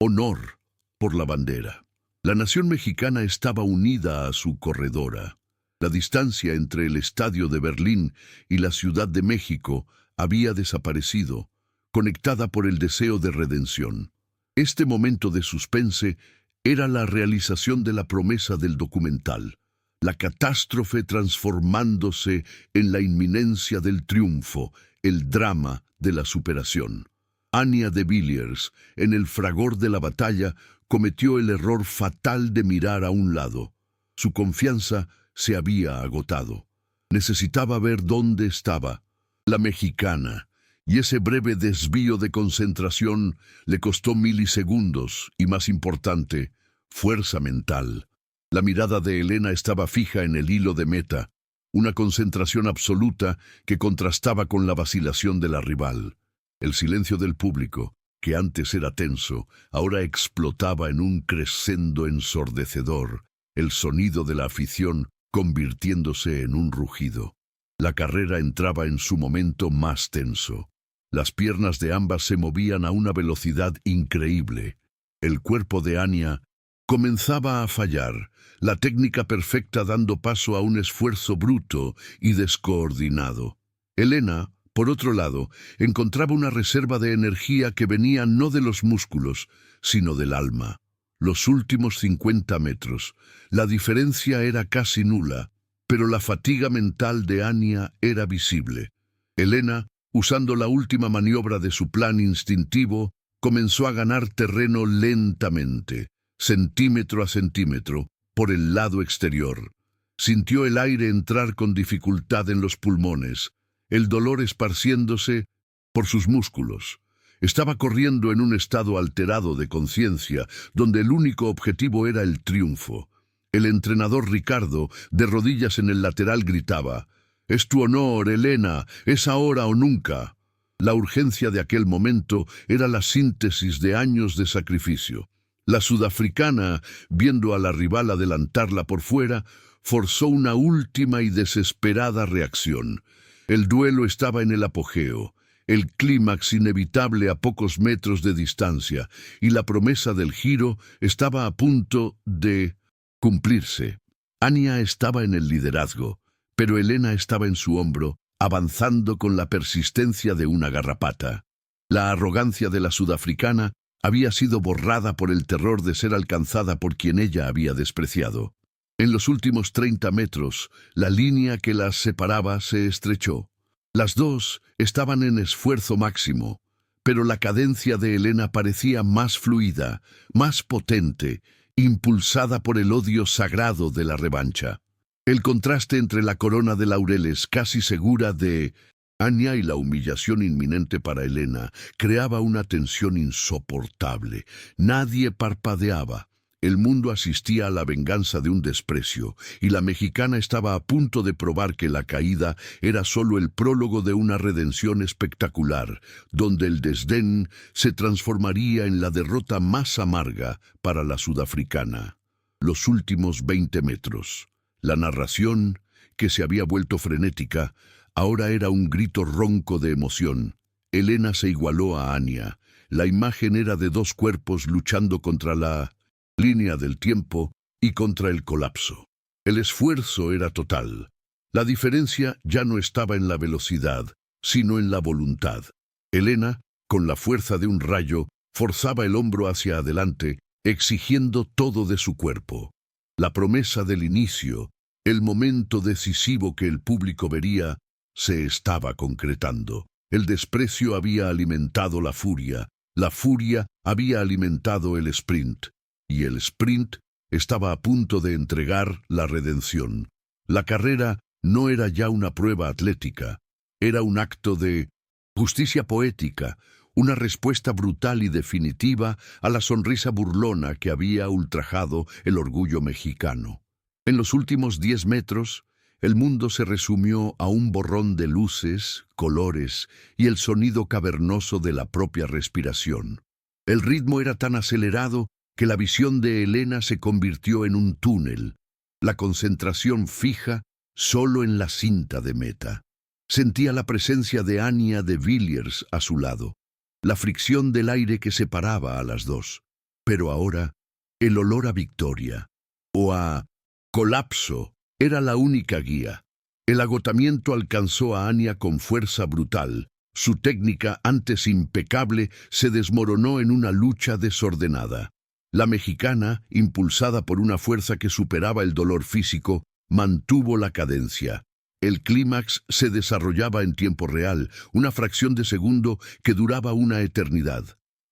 honor, por la bandera. La nación mexicana estaba unida a su corredora. La distancia entre el estadio de Berlín y la Ciudad de México había desaparecido, conectada por el deseo de redención. Este momento de suspense era la realización de la promesa del documental, la catástrofe transformándose en la inminencia del triunfo, el drama de la superación. Anya de Villiers, en el fragor de la batalla, cometió el error fatal de mirar a un lado. Su confianza se había agotado. Necesitaba ver dónde estaba la mexicana, y ese breve desvío de concentración le costó milisegundos y, más importante, fuerza mental. La mirada de Elena estaba fija en el hilo de meta, una concentración absoluta que contrastaba con la vacilación de la rival. El silencio del público, que antes era tenso, ahora explotaba en un crescendo ensordecedor, el sonido de la afición convirtiéndose en un rugido. La carrera entraba en su momento más tenso. Las piernas de ambas se movían a una velocidad increíble. El cuerpo de Anya comenzaba a fallar, la técnica perfecta dando paso a un esfuerzo bruto y descoordinado. Elena, por otro lado, encontraba una reserva de energía que venía no de los músculos, sino del alma. Los últimos 50 metros, la diferencia era casi nula, pero la fatiga mental de Anya era visible. Elena, usando la última maniobra de su plan instintivo, comenzó a ganar terreno lentamente, centímetro a centímetro, por el lado exterior. Sintió el aire entrar con dificultad en los pulmones, el dolor esparciéndose por sus músculos. Estaba corriendo en un estado alterado de conciencia, donde el único objetivo era el triunfo. El entrenador Ricardo, de rodillas en el lateral, gritaba: «Es tu honor, Elena, es ahora o nunca». La urgencia de aquel momento era la síntesis de años de sacrificio. La sudafricana, viendo a la rival adelantarla por fuera, forzó una última y desesperada reacción. El duelo estaba en el apogeo, el clímax inevitable a pocos metros de distancia, y la promesa del giro estaba a punto de cumplirse. Anya estaba en el liderazgo, pero Elena estaba en su hombro, avanzando con la persistencia de una garrapata. La arrogancia de la sudafricana había sido borrada por el terror de ser alcanzada por quien ella había despreciado. En los últimos 30 metros, la línea que las separaba se estrechó. Las dos estaban en esfuerzo máximo, pero la cadencia de Elena parecía más fluida, más potente, impulsada por el odio sagrado de la revancha. El contraste entre la corona de laureles casi segura de Anya y la humillación inminente para Elena creaba una tensión insoportable. Nadie parpadeaba. El mundo asistía a la venganza de un desprecio, y la mexicana estaba a punto de probar que la caída era solo el prólogo de una redención espectacular, donde el desdén se transformaría en la derrota más amarga para la sudafricana. Los últimos 20 metros. La narración, que se había vuelto frenética, ahora era un grito ronco de emoción. Elena se igualó a Anya. La imagen era de dos cuerpos luchando contra la línea del tiempo y contra el colapso. El esfuerzo era total. La diferencia ya no estaba en la velocidad, sino en la voluntad. Elena, con la fuerza de un rayo, forzaba el hombro hacia adelante, exigiendo todo de su cuerpo. La promesa del inicio, el momento decisivo que el público vería, se estaba concretando. El desprecio había alimentado la furia había alimentado el sprint, y el sprint Estaba a punto de entregar la redención. La carrera no era ya una prueba atlética, era un acto de justicia poética, una respuesta brutal y definitiva a la sonrisa burlona que había ultrajado el orgullo mexicano. En los últimos 10 metros, el mundo se resumió a un borrón de luces, colores y el sonido cavernoso de la propia respiración. El ritmo era tan acelerado que la visión de Elena se convirtió en un túnel, la concentración fija solo en la cinta de meta. Sentía la presencia de Anya de Villiers a su lado, la fricción del aire que separaba a las dos. Pero ahora, el olor a victoria, o a colapso, era la única guía. El agotamiento alcanzó a Anya con fuerza brutal. Su técnica, antes impecable, se desmoronó en una lucha desordenada. La mexicana, impulsada por una fuerza que superaba el dolor físico, mantuvo la cadencia. El clímax se desarrollaba en tiempo real, una fracción de segundo que duraba una eternidad.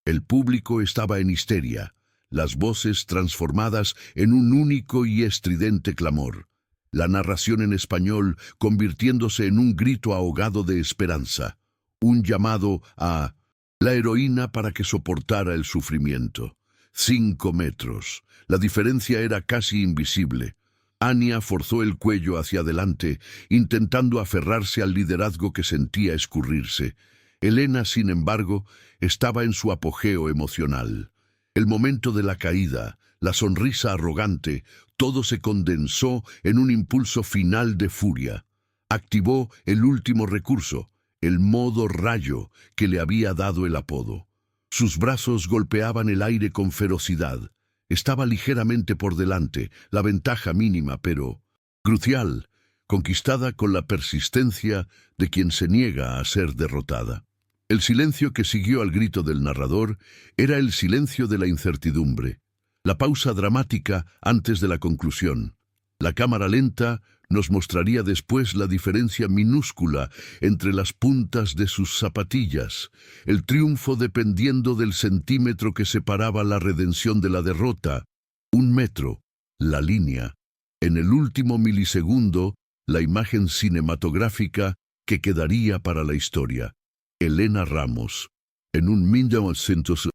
El público estaba en histeria, las voces transformadas en un único y estridente clamor. La narración en español convirtiéndose en un grito ahogado de esperanza, un llamado a la heroína para que soportara el sufrimiento. 5 metros. La diferencia era casi invisible. Anya forzó el cuello hacia adelante, intentando aferrarse al liderazgo que sentía escurrirse. Elena, sin embargo, estaba en su apogeo emocional. El momento de la caída, la sonrisa arrogante, todo se condensó en un impulso final de furia. Activó el último recurso, el modo rayo que le había dado el apodo. Sus brazos golpeaban el aire con ferocidad. Estaba ligeramente por delante, la ventaja mínima, pero crucial, conquistada con la persistencia de quien se niega a ser derrotada. El silencio que siguió al grito del narrador era el silencio de la incertidumbre, la pausa dramática antes de la conclusión. La cámara lenta nos mostraría después la diferencia minúscula entre las puntas de sus zapatillas, el triunfo dependiendo del centímetro que separaba la redención de la derrota. 1 metro, la línea. En el último milisegundo, la imagen cinematográfica que quedaría para la historia. Elena Ramos, en un 1900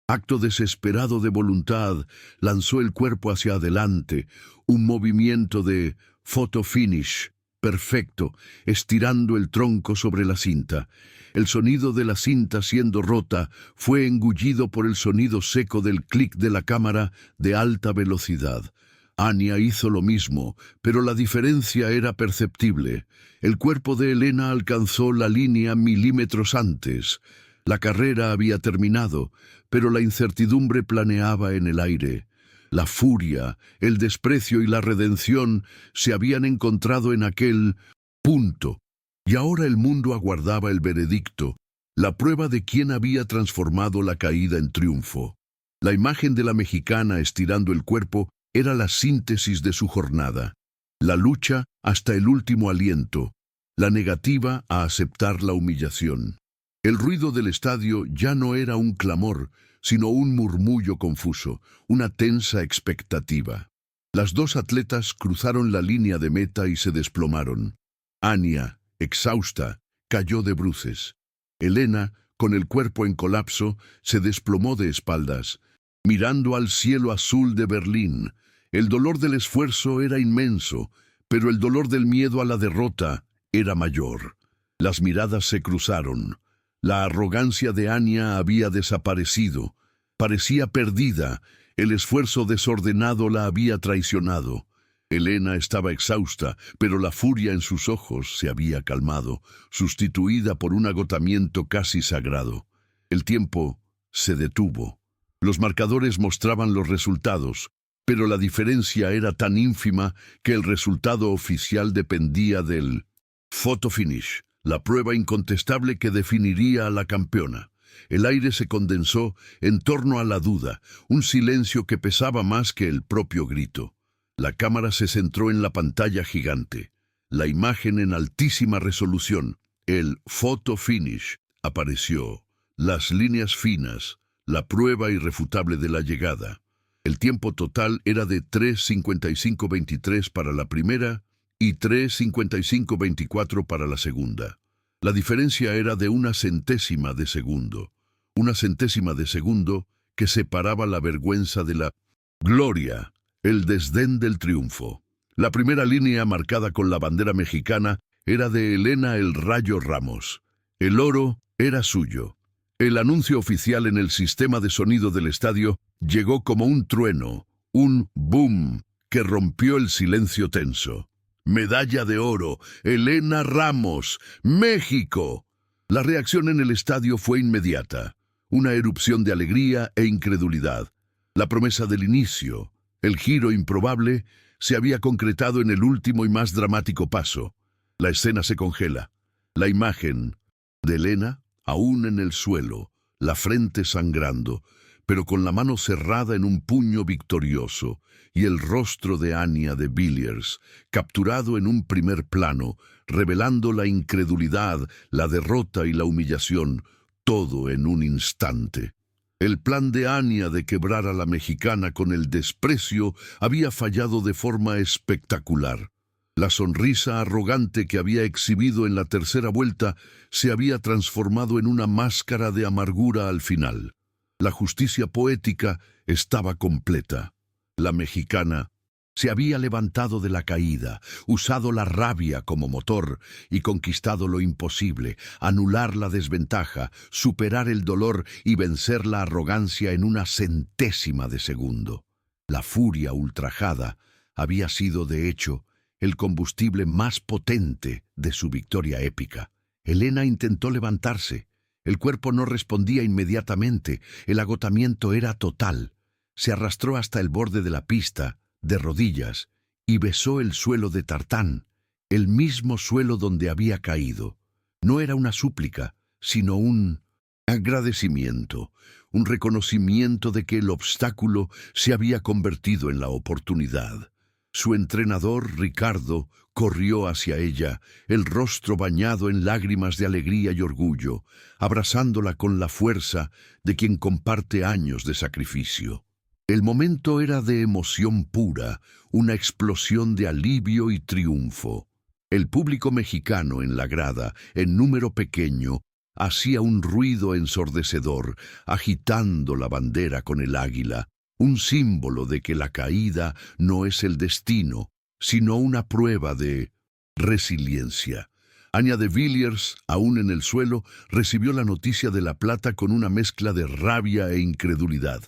acto desesperado de voluntad, lanzó el cuerpo hacia adelante, un movimiento de photo finish, perfecto, estirando el tronco sobre la cinta. El sonido de la cinta siendo rota fue engullido por el sonido seco del clic de la cámara de alta velocidad. Anya hizo lo mismo, pero la diferencia era perceptible. El cuerpo de Elena alcanzó la línea milímetros antes. La carrera había terminado, pero la incertidumbre planeaba en el aire. La furia, el desprecio y la redención se habían encontrado en aquel punto, y ahora el mundo aguardaba el veredicto, la prueba de quién había transformado la caída en triunfo. La imagen de la mexicana estirando el cuerpo era la síntesis de su jornada. La lucha hasta el último aliento, la negativa a aceptar la humillación. El ruido del estadio ya no era un clamor, sino un murmullo confuso, una tensa expectativa. Las dos atletas cruzaron la línea de meta y se desplomaron. Anya, exhausta, cayó de bruces. Elena, con el cuerpo en colapso, se desplomó de espaldas, mirando al cielo azul de Berlín. El dolor del esfuerzo era inmenso, pero el dolor del miedo a la derrota era mayor. Las miradas se cruzaron. La arrogancia de Anya había desaparecido. Parecía perdida. El esfuerzo desordenado la había traicionado. Elena estaba exhausta, pero la furia en sus ojos se había calmado, sustituida por un agotamiento casi sagrado. El tiempo se detuvo. Los marcadores mostraban los resultados, pero la diferencia era tan ínfima que el resultado oficial dependía del photo finish, la prueba incontestable que definiría a la campeona. El aire se condensó en torno a la duda, un silencio que pesaba más que el propio grito. La cámara se centró en la pantalla gigante. La imagen en altísima resolución, el photo finish, apareció. Las líneas finas, la prueba irrefutable de la llegada. El tiempo total era de 3:55:23 para la primera y 3:55:24 para la segunda. La diferencia era de una centésima de segundo. Una centésima de segundo que separaba la vergüenza de la gloria, el desdén del triunfo. La primera línea marcada con la bandera mexicana era de Elena El Rayo Ramos. El oro era suyo. El anuncio oficial en el sistema de sonido del estadio llegó como un trueno, un boom, que rompió el silencio tenso. Medalla de oro, Elena Ramos, México. La reacción en el estadio fue inmediata, una erupción de alegría e incredulidad. La promesa del inicio, el giro improbable, se había concretado en el último y más dramático paso. La escena se congela. La imagen de Elena, aún en el suelo, la frente sangrando, pero con la mano cerrada en un puño victorioso, y el rostro de Anya de Villiers, capturado en un primer plano, revelando la incredulidad, la derrota y la humillación, todo en un instante. El plan de Anya de quebrar a la mexicana con el desprecio había fallado de forma espectacular. La sonrisa arrogante que había exhibido en la tercera vuelta se había transformado en una máscara de amargura al final. La justicia poética estaba completa. La mexicana se había levantado de la caída, usado la rabia como motor y conquistado lo imposible, anular la desventaja, superar el dolor y vencer la arrogancia en una centésima de segundo. La furia ultrajada había sido, de hecho, el combustible más potente de su victoria épica. Elena intentó levantarse. El cuerpo no respondía inmediatamente. El agotamiento era total. Se arrastró hasta el borde de la pista, de rodillas, y besó el suelo de tartán, el mismo suelo donde había caído. No era una súplica, sino un agradecimiento, un reconocimiento de que el obstáculo se había convertido en la oportunidad. Su entrenador, Ricardo, corrió hacia ella, el rostro bañado en lágrimas de alegría y orgullo, abrazándola con la fuerza de quien comparte años de sacrificio. El momento era de emoción pura, una explosión de alivio y triunfo. El público mexicano en la grada, en número pequeño, hacía un ruido ensordecedor, agitando la bandera con el águila, un símbolo de que la caída no es el destino, sino una prueba de resiliencia. Anya de Villiers, aún en el suelo, recibió la noticia de la plata con una mezcla de rabia e incredulidad.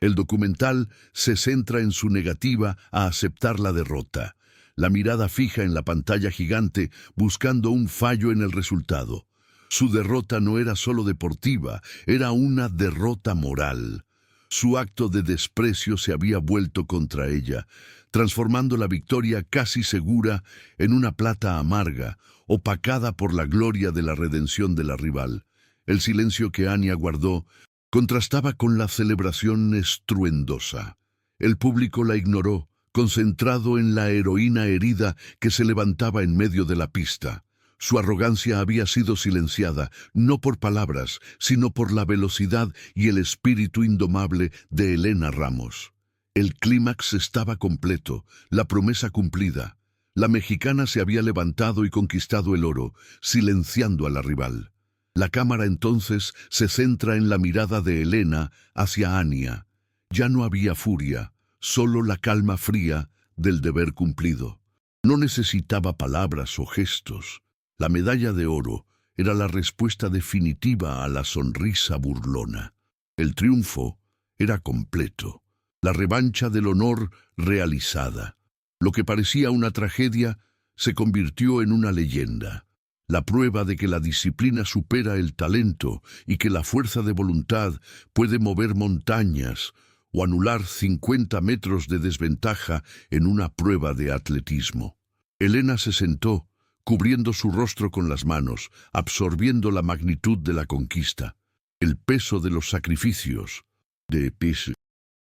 El documental se centra en su negativa a aceptar la derrota, la mirada fija en la pantalla gigante buscando un fallo en el resultado. Su derrota no era solo deportiva, era una derrota moral. Su acto de desprecio se había vuelto contra ella, transformando la victoria casi segura en una plata amarga, opacada por la gloria de la redención de la rival. El silencio que Anya guardó contrastaba con la celebración estruendosa. El público la ignoró, concentrado en la heroína herida que se levantaba en medio de la pista. Su arrogancia había sido silenciada, no por palabras, sino por la velocidad y el espíritu indomable de Elena Ramos. El clímax estaba completo, la promesa cumplida. La mexicana se había levantado y conquistado el oro, silenciando a la rival. La cámara entonces se centra en la mirada de Elena hacia Anya. Ya no había furia, solo la calma fría del deber cumplido. No necesitaba palabras o gestos. La medalla de oro era la respuesta definitiva a la sonrisa burlona. El triunfo era completo, la revancha del honor realizada. Lo que parecía una tragedia se convirtió en una leyenda. La prueba de que la disciplina supera el talento y que la fuerza de voluntad puede mover montañas o anular 50 metros de desventaja en una prueba de atletismo. Elena se sentó, cubriendo su rostro con las manos, absorbiendo la magnitud de la conquista, el peso de los sacrificios,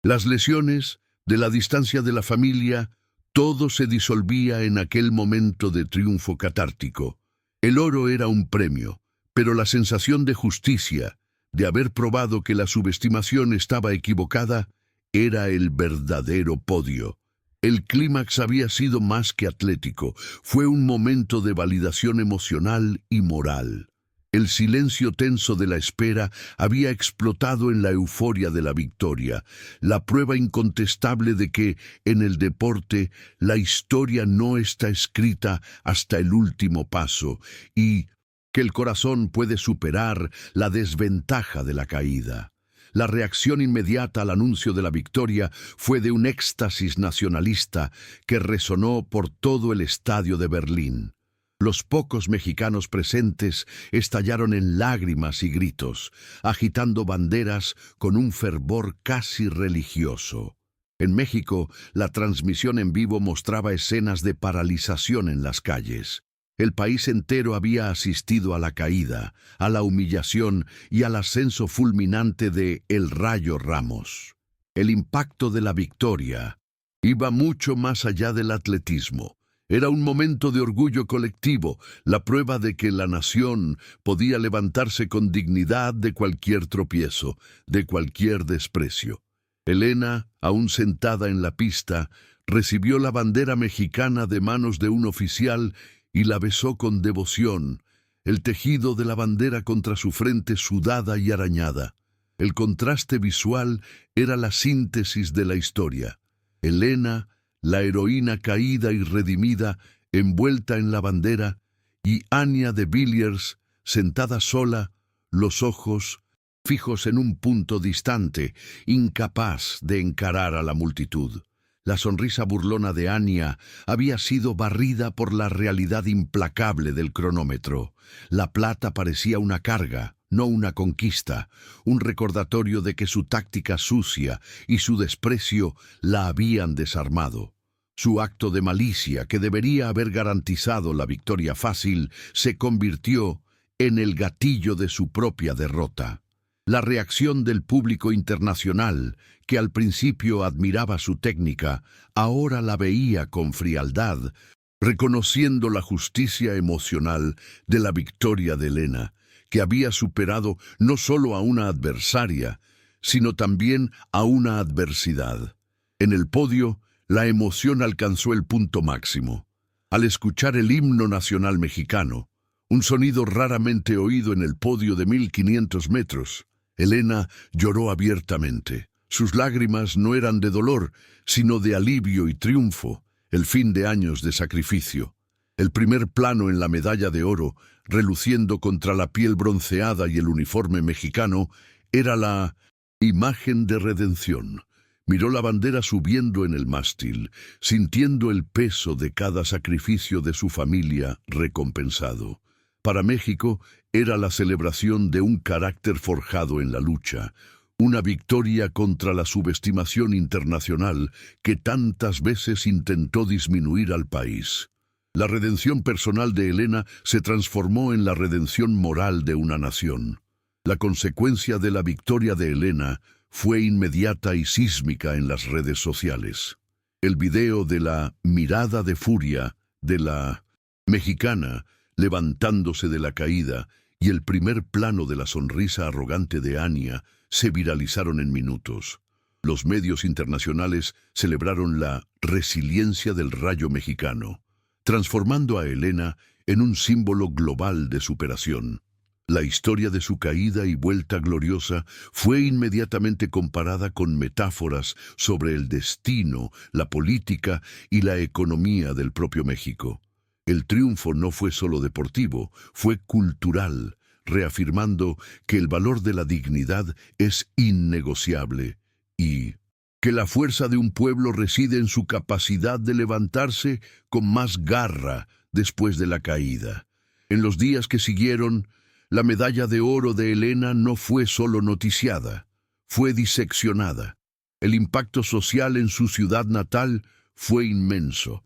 las lesiones, de la distancia de la familia. Todo se disolvía en aquel momento de triunfo catártico. El oro era un premio, pero la sensación de justicia, de haber probado que la subestimación estaba equivocada, Era el verdadero podio. El clímax había sido más que atlético, fue un momento de validación emocional y moral. El silencio tenso de la espera había explotado en la euforia de la victoria, la prueba incontestable de que, en el deporte, la historia no está escrita hasta el último paso y que el corazón puede superar la desventaja de la caída. La reacción inmediata al anuncio de la victoria fue de un éxtasis nacionalista que resonó por todo el estadio de Berlín. Los pocos mexicanos presentes estallaron en lágrimas y gritos, agitando banderas con un fervor casi religioso. En México, la transmisión en vivo mostraba escenas de paralización en las calles. El país entero había asistido a la caída, a la humillación y al ascenso fulminante de El Rayo Ramos. El impacto de la victoria iba mucho más allá del atletismo. Era un momento de orgullo colectivo, la prueba de que la nación podía levantarse con dignidad de cualquier tropiezo, de cualquier desprecio. Elena, aún sentada en la pista, recibió la bandera mexicana de manos de un oficial y la besó con devoción, el tejido de la bandera contra su frente sudada y arañada. El contraste visual era la síntesis de la historia. Elena, la heroína caída y redimida, envuelta en la bandera, y Anya de Villiers, sentada sola, los ojos fijos en un punto distante, incapaz de encarar a la multitud. La sonrisa burlona de Anya había sido barrida por la realidad implacable del cronómetro. La plata parecía una carga, no una conquista, un recordatorio de que su táctica sucia y su desprecio la habían desarmado. Su acto de malicia, que debería haber garantizado la victoria fácil, se convirtió en el gatillo de su propia derrota. La reacción del público internacional, que al principio admiraba su técnica, ahora la veía con frialdad, reconociendo la justicia emocional de la victoria de Elena, que había superado no solo a una adversaria, sino también a una adversidad. En el podio, la emoción alcanzó el punto máximo. Al escuchar el himno nacional mexicano, un sonido raramente oído en el podio de 1500 metros, Elena lloró abiertamente. Sus lágrimas no eran de dolor, sino de alivio y triunfo, el fin de años de sacrificio. El primer plano en la medalla de oro, reluciendo contra la piel bronceada y el uniforme mexicano, era la imagen de redención. Miró la bandera subiendo en el mástil, sintiendo el peso de cada sacrificio de su familia recompensado. Para México era la celebración de un carácter forjado en la lucha, una victoria contra la subestimación internacional que tantas veces intentó disminuir al país. La redención personal de Elena se transformó en la redención moral de una nación. La consecuencia de la victoria de Elena fue inmediata y sísmica en las redes sociales. El video de la mirada de furia de la mexicana levantándose de la caída y el primer plano de la sonrisa arrogante de Anya se viralizaron en minutos. Los medios internacionales celebraron la resiliencia del Rayo mexicano, transformando a Elena en un símbolo global de superación. La historia de su caída y vuelta gloriosa fue inmediatamente comparada con metáforas sobre el destino, la política y la economía del propio México. El triunfo no fue solo deportivo, fue cultural, reafirmando que el valor de la dignidad es innegociable y que la fuerza de un pueblo reside en su capacidad de levantarse con más garra después de la caída. En los días que siguieron, la medalla de oro de Elena no fue solo noticiada, fue diseccionada. El impacto social en su ciudad natal fue inmenso.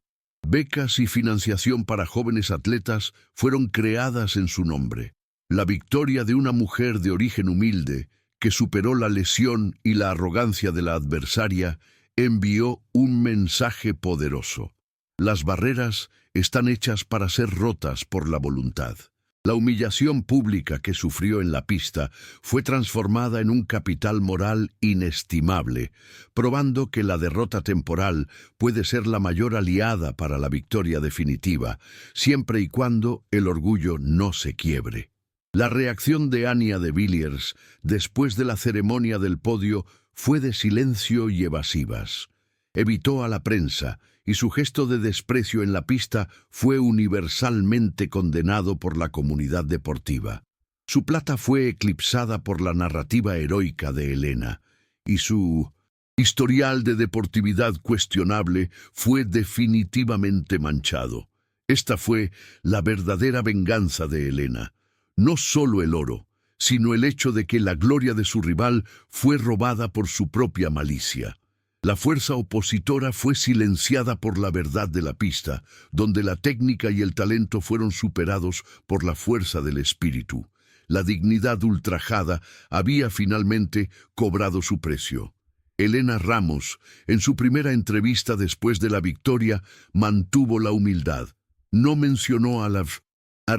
Becas y financiación para jóvenes atletas fueron creadas en su nombre. La victoria de una mujer de origen humilde, que superó la lesión y la arrogancia de la adversaria, envió un mensaje poderoso. Las barreras están hechas para ser rotas por la voluntad. La humillación pública que sufrió en la pista fue transformada en un capital moral inestimable, probando que la derrota temporal puede ser la mayor aliada para la victoria definitiva, siempre y cuando el orgullo no se quiebre. La reacción de Anya de Villiers después de la ceremonia del podio fue de silencio y evasivas. Evitó a la prensa, y su gesto de desprecio en la pista fue universalmente condenado por la comunidad deportiva. Su plata fue eclipsada por la narrativa heroica de Elena, y su historial de deportividad cuestionable fue definitivamente manchado. Esta fue la verdadera venganza de Elena. No solo el oro, sino el hecho de que la gloria de su rival fue robada por su propia malicia. La fuerza opositora fue silenciada por la verdad de la pista, donde la técnica y el talento fueron superados por la fuerza del espíritu. La dignidad ultrajada había finalmente cobrado su precio. Elena Ramos, en su primera entrevista después de la victoria, mantuvo la humildad. No mencionó al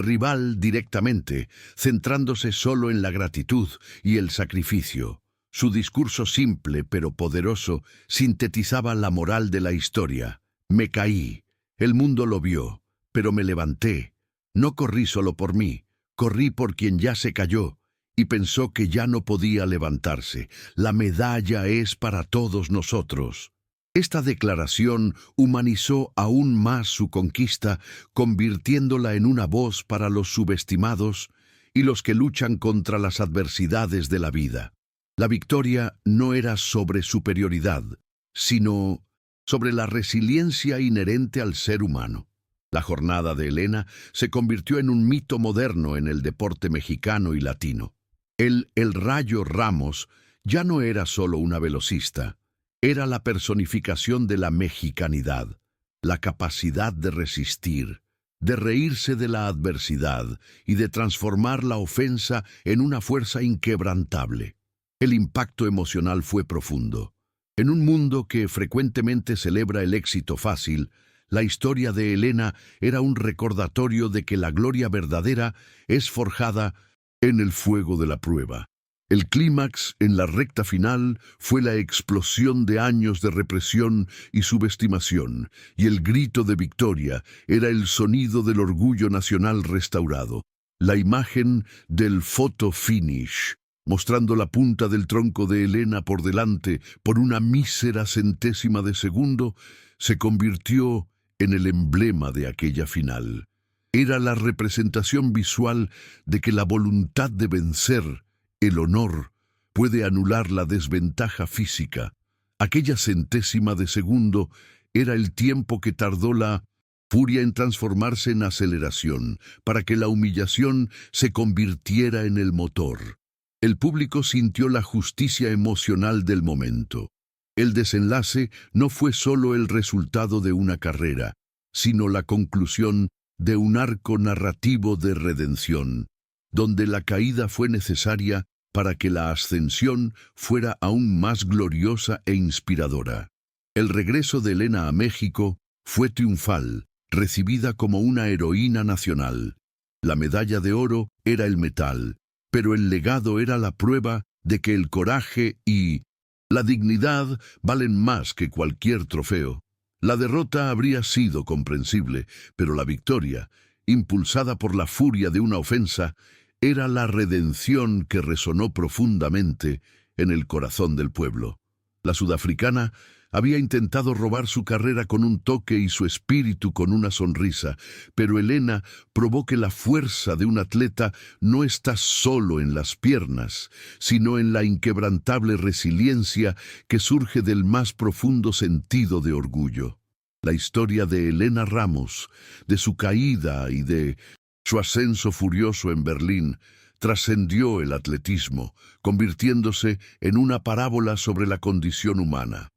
rival directamente, centrándose solo en la gratitud y el sacrificio. Su discurso simple pero poderoso sintetizaba la moral de la historia. Me caí, el mundo lo vio, pero me levanté. No corrí solo por mí, corrí por quien ya se cayó y pensó que ya no podía levantarse. La medalla es para todos nosotros. Esta declaración humanizó aún más su conquista, convirtiéndola en una voz para los subestimados y los que luchan contra las adversidades de la vida. La victoria no era sobre superioridad, sino sobre la resiliencia inherente al ser humano. La jornada de Elena se convirtió en un mito moderno en el deporte mexicano y latino. El Rayo Ramos ya no era solo una velocista, era la personificación de la mexicanidad, la capacidad de resistir, de reírse de la adversidad y de transformar la ofensa en una fuerza inquebrantable. El impacto emocional fue profundo. En un mundo que frecuentemente celebra el éxito fácil, la historia de Elena era un recordatorio de que la gloria verdadera es forjada en el fuego de la prueba. El clímax en la recta final fue la explosión de años de represión y subestimación, y el grito de victoria era el sonido del orgullo nacional restaurado. La imagen del photo finish, mostrando la punta del tronco de Elena por delante por una mísera centésima de segundo, se convirtió en el emblema de aquella final. Era la representación visual de que la voluntad de vencer, el honor, puede anular la desventaja física. Aquella centésima de segundo era el tiempo que tardó la furia en transformarse en aceleración, para que la humillación se convirtiera en el motor. El público sintió la justicia emocional del momento. El desenlace no fue solo el resultado de una carrera, sino la conclusión de un arco narrativo de redención, donde la caída fue necesaria para que la ascensión fuera aún más gloriosa e inspiradora. El regreso de Elena a México fue triunfal, recibida como una heroína nacional. La medalla de oro era el metal, pero el legado era la prueba de que el coraje y la dignidad valen más que cualquier trofeo. La derrota habría sido comprensible, pero la victoria, impulsada por la furia de una ofensa, era la redención que resonó profundamente en el corazón del pueblo. La sudafricana había intentado robar su carrera con un toque y su espíritu con una sonrisa, pero Elena probó que la fuerza de un atleta no está solo en las piernas, sino en la inquebrantable resiliencia que surge del más profundo sentido de orgullo. La historia de Elena Ramos, de su caída y de su ascenso furioso en Berlín, trascendió el atletismo, convirtiéndose en una parábola sobre la condición humana.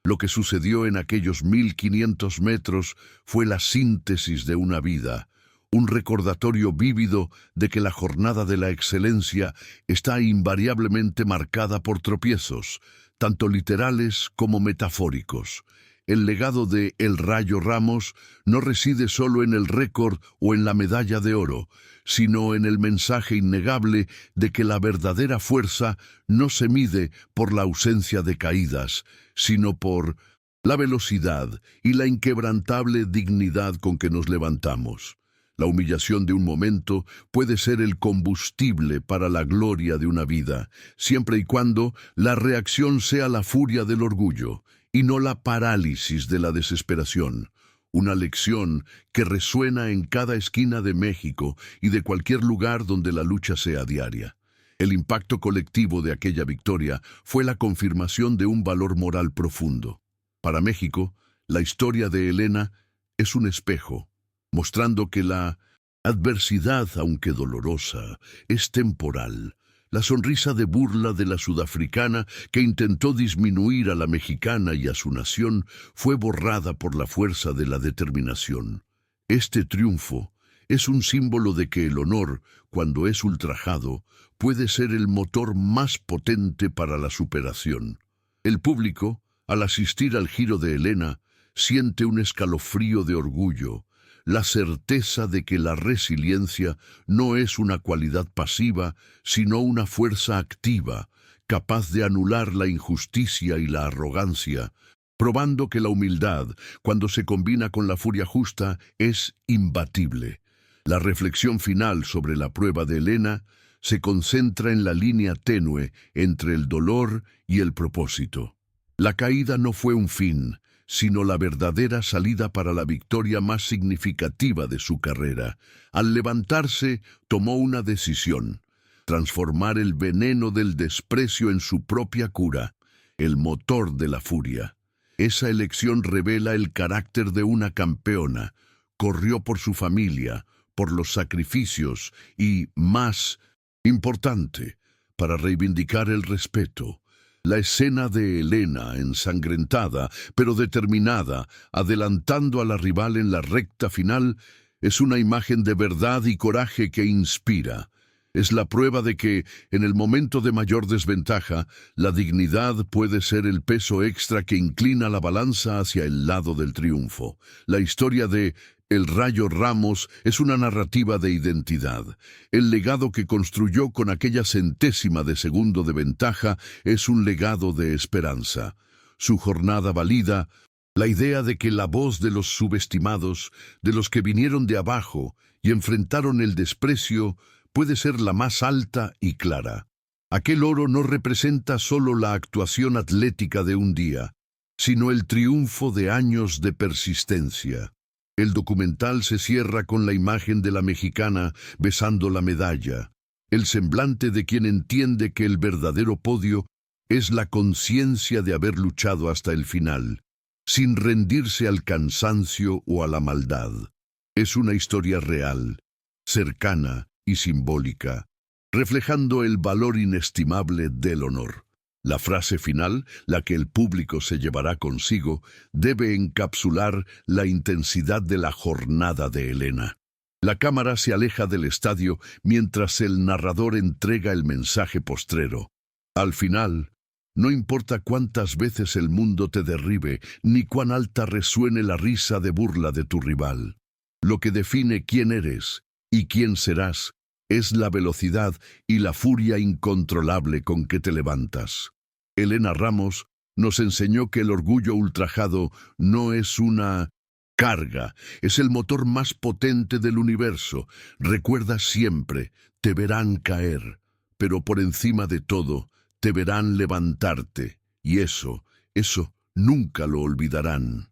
Lo que sucedió en aquellos 1500 metros fue la síntesis de una vida, un recordatorio vívido de que la jornada de la excelencia está invariablemente marcada por tropiezos, tanto literales como metafóricos. El legado de El Rayo Ramos no reside solo en el récord o en la medalla de oro, sino en el mensaje innegable de que la verdadera fuerza no se mide por la ausencia de caídas, sino por la velocidad y la inquebrantable dignidad con que nos levantamos. La humillación de un momento puede ser el combustible para la gloria de una vida, siempre y cuando la reacción sea la furia del orgullo y no la parálisis de la desesperación. Una lección que resuena en cada esquina de México y de cualquier lugar donde la lucha sea diaria. El impacto colectivo de aquella victoria fue la confirmación de un valor moral profundo. Para México, la historia de Elena es un espejo, mostrando que la adversidad, aunque dolorosa, es temporal. La sonrisa de burla de la sudafricana que intentó disminuir a la mexicana y a su nación fue borrada por la fuerza de la determinación. Este triunfo es un símbolo de que el honor, cuando es ultrajado, puede ser el motor más potente para la superación. El público, al asistir al giro de Elena, siente un escalofrío de orgullo, la certeza de que la resiliencia no es una cualidad pasiva, sino una fuerza activa, capaz de anular la injusticia y la arrogancia, probando que la humildad, cuando se combina con la furia justa, es imbatible. La reflexión final sobre la prueba de Elena se concentra en la línea tenue entre el dolor y el propósito. La caída no fue un fin, sino la verdadera salida para la victoria más significativa de su carrera. Al levantarse, tomó una decisión: transformar el veneno del desprecio en su propia cura, el motor de la furia. Esa elección revela el carácter de una campeona. Corrió por su familia, por los sacrificios y, más importante, para reivindicar el respeto. La escena de Elena, ensangrentada, pero determinada, adelantando a la rival en la recta final, es una imagen de verdad y coraje que inspira. Es la prueba de que, en el momento de mayor desventaja, la dignidad puede ser el peso extra que inclina la balanza hacia el lado del triunfo. La historia de El Rayo Ramos es una narrativa de identidad. El legado que construyó con aquella centésima de segundo de ventaja es un legado de esperanza. Su jornada valida la idea de que la voz de los subestimados, de los que vinieron de abajo y enfrentaron el desprecio, puede ser la más alta y clara. Aquel oro no representa solo la actuación atlética de un día, sino el triunfo de años de persistencia. El documental se cierra con la imagen de la mexicana besando la medalla, el semblante de quien entiende que el verdadero podio es la conciencia de haber luchado hasta el final, sin rendirse al cansancio o a la maldad. Es una historia real, cercana y simbólica, reflejando el valor inestimable del honor. La frase final, la que el público se llevará consigo, debe encapsular la intensidad de la jornada de Elena. La cámara se aleja del estadio mientras el narrador entrega el mensaje postrero. Al final, no importa cuántas veces el mundo te derribe, ni cuán alta resuene la risa de burla de tu rival. Lo que define quién eres y quién serás es la velocidad y la furia incontrolable con que te levantas. Elena Ramos nos enseñó que el orgullo ultrajado no es una carga, es el motor más potente del universo. Recuerda siempre, te verán caer, pero por encima de todo, te verán levantarte, y eso nunca lo olvidarán.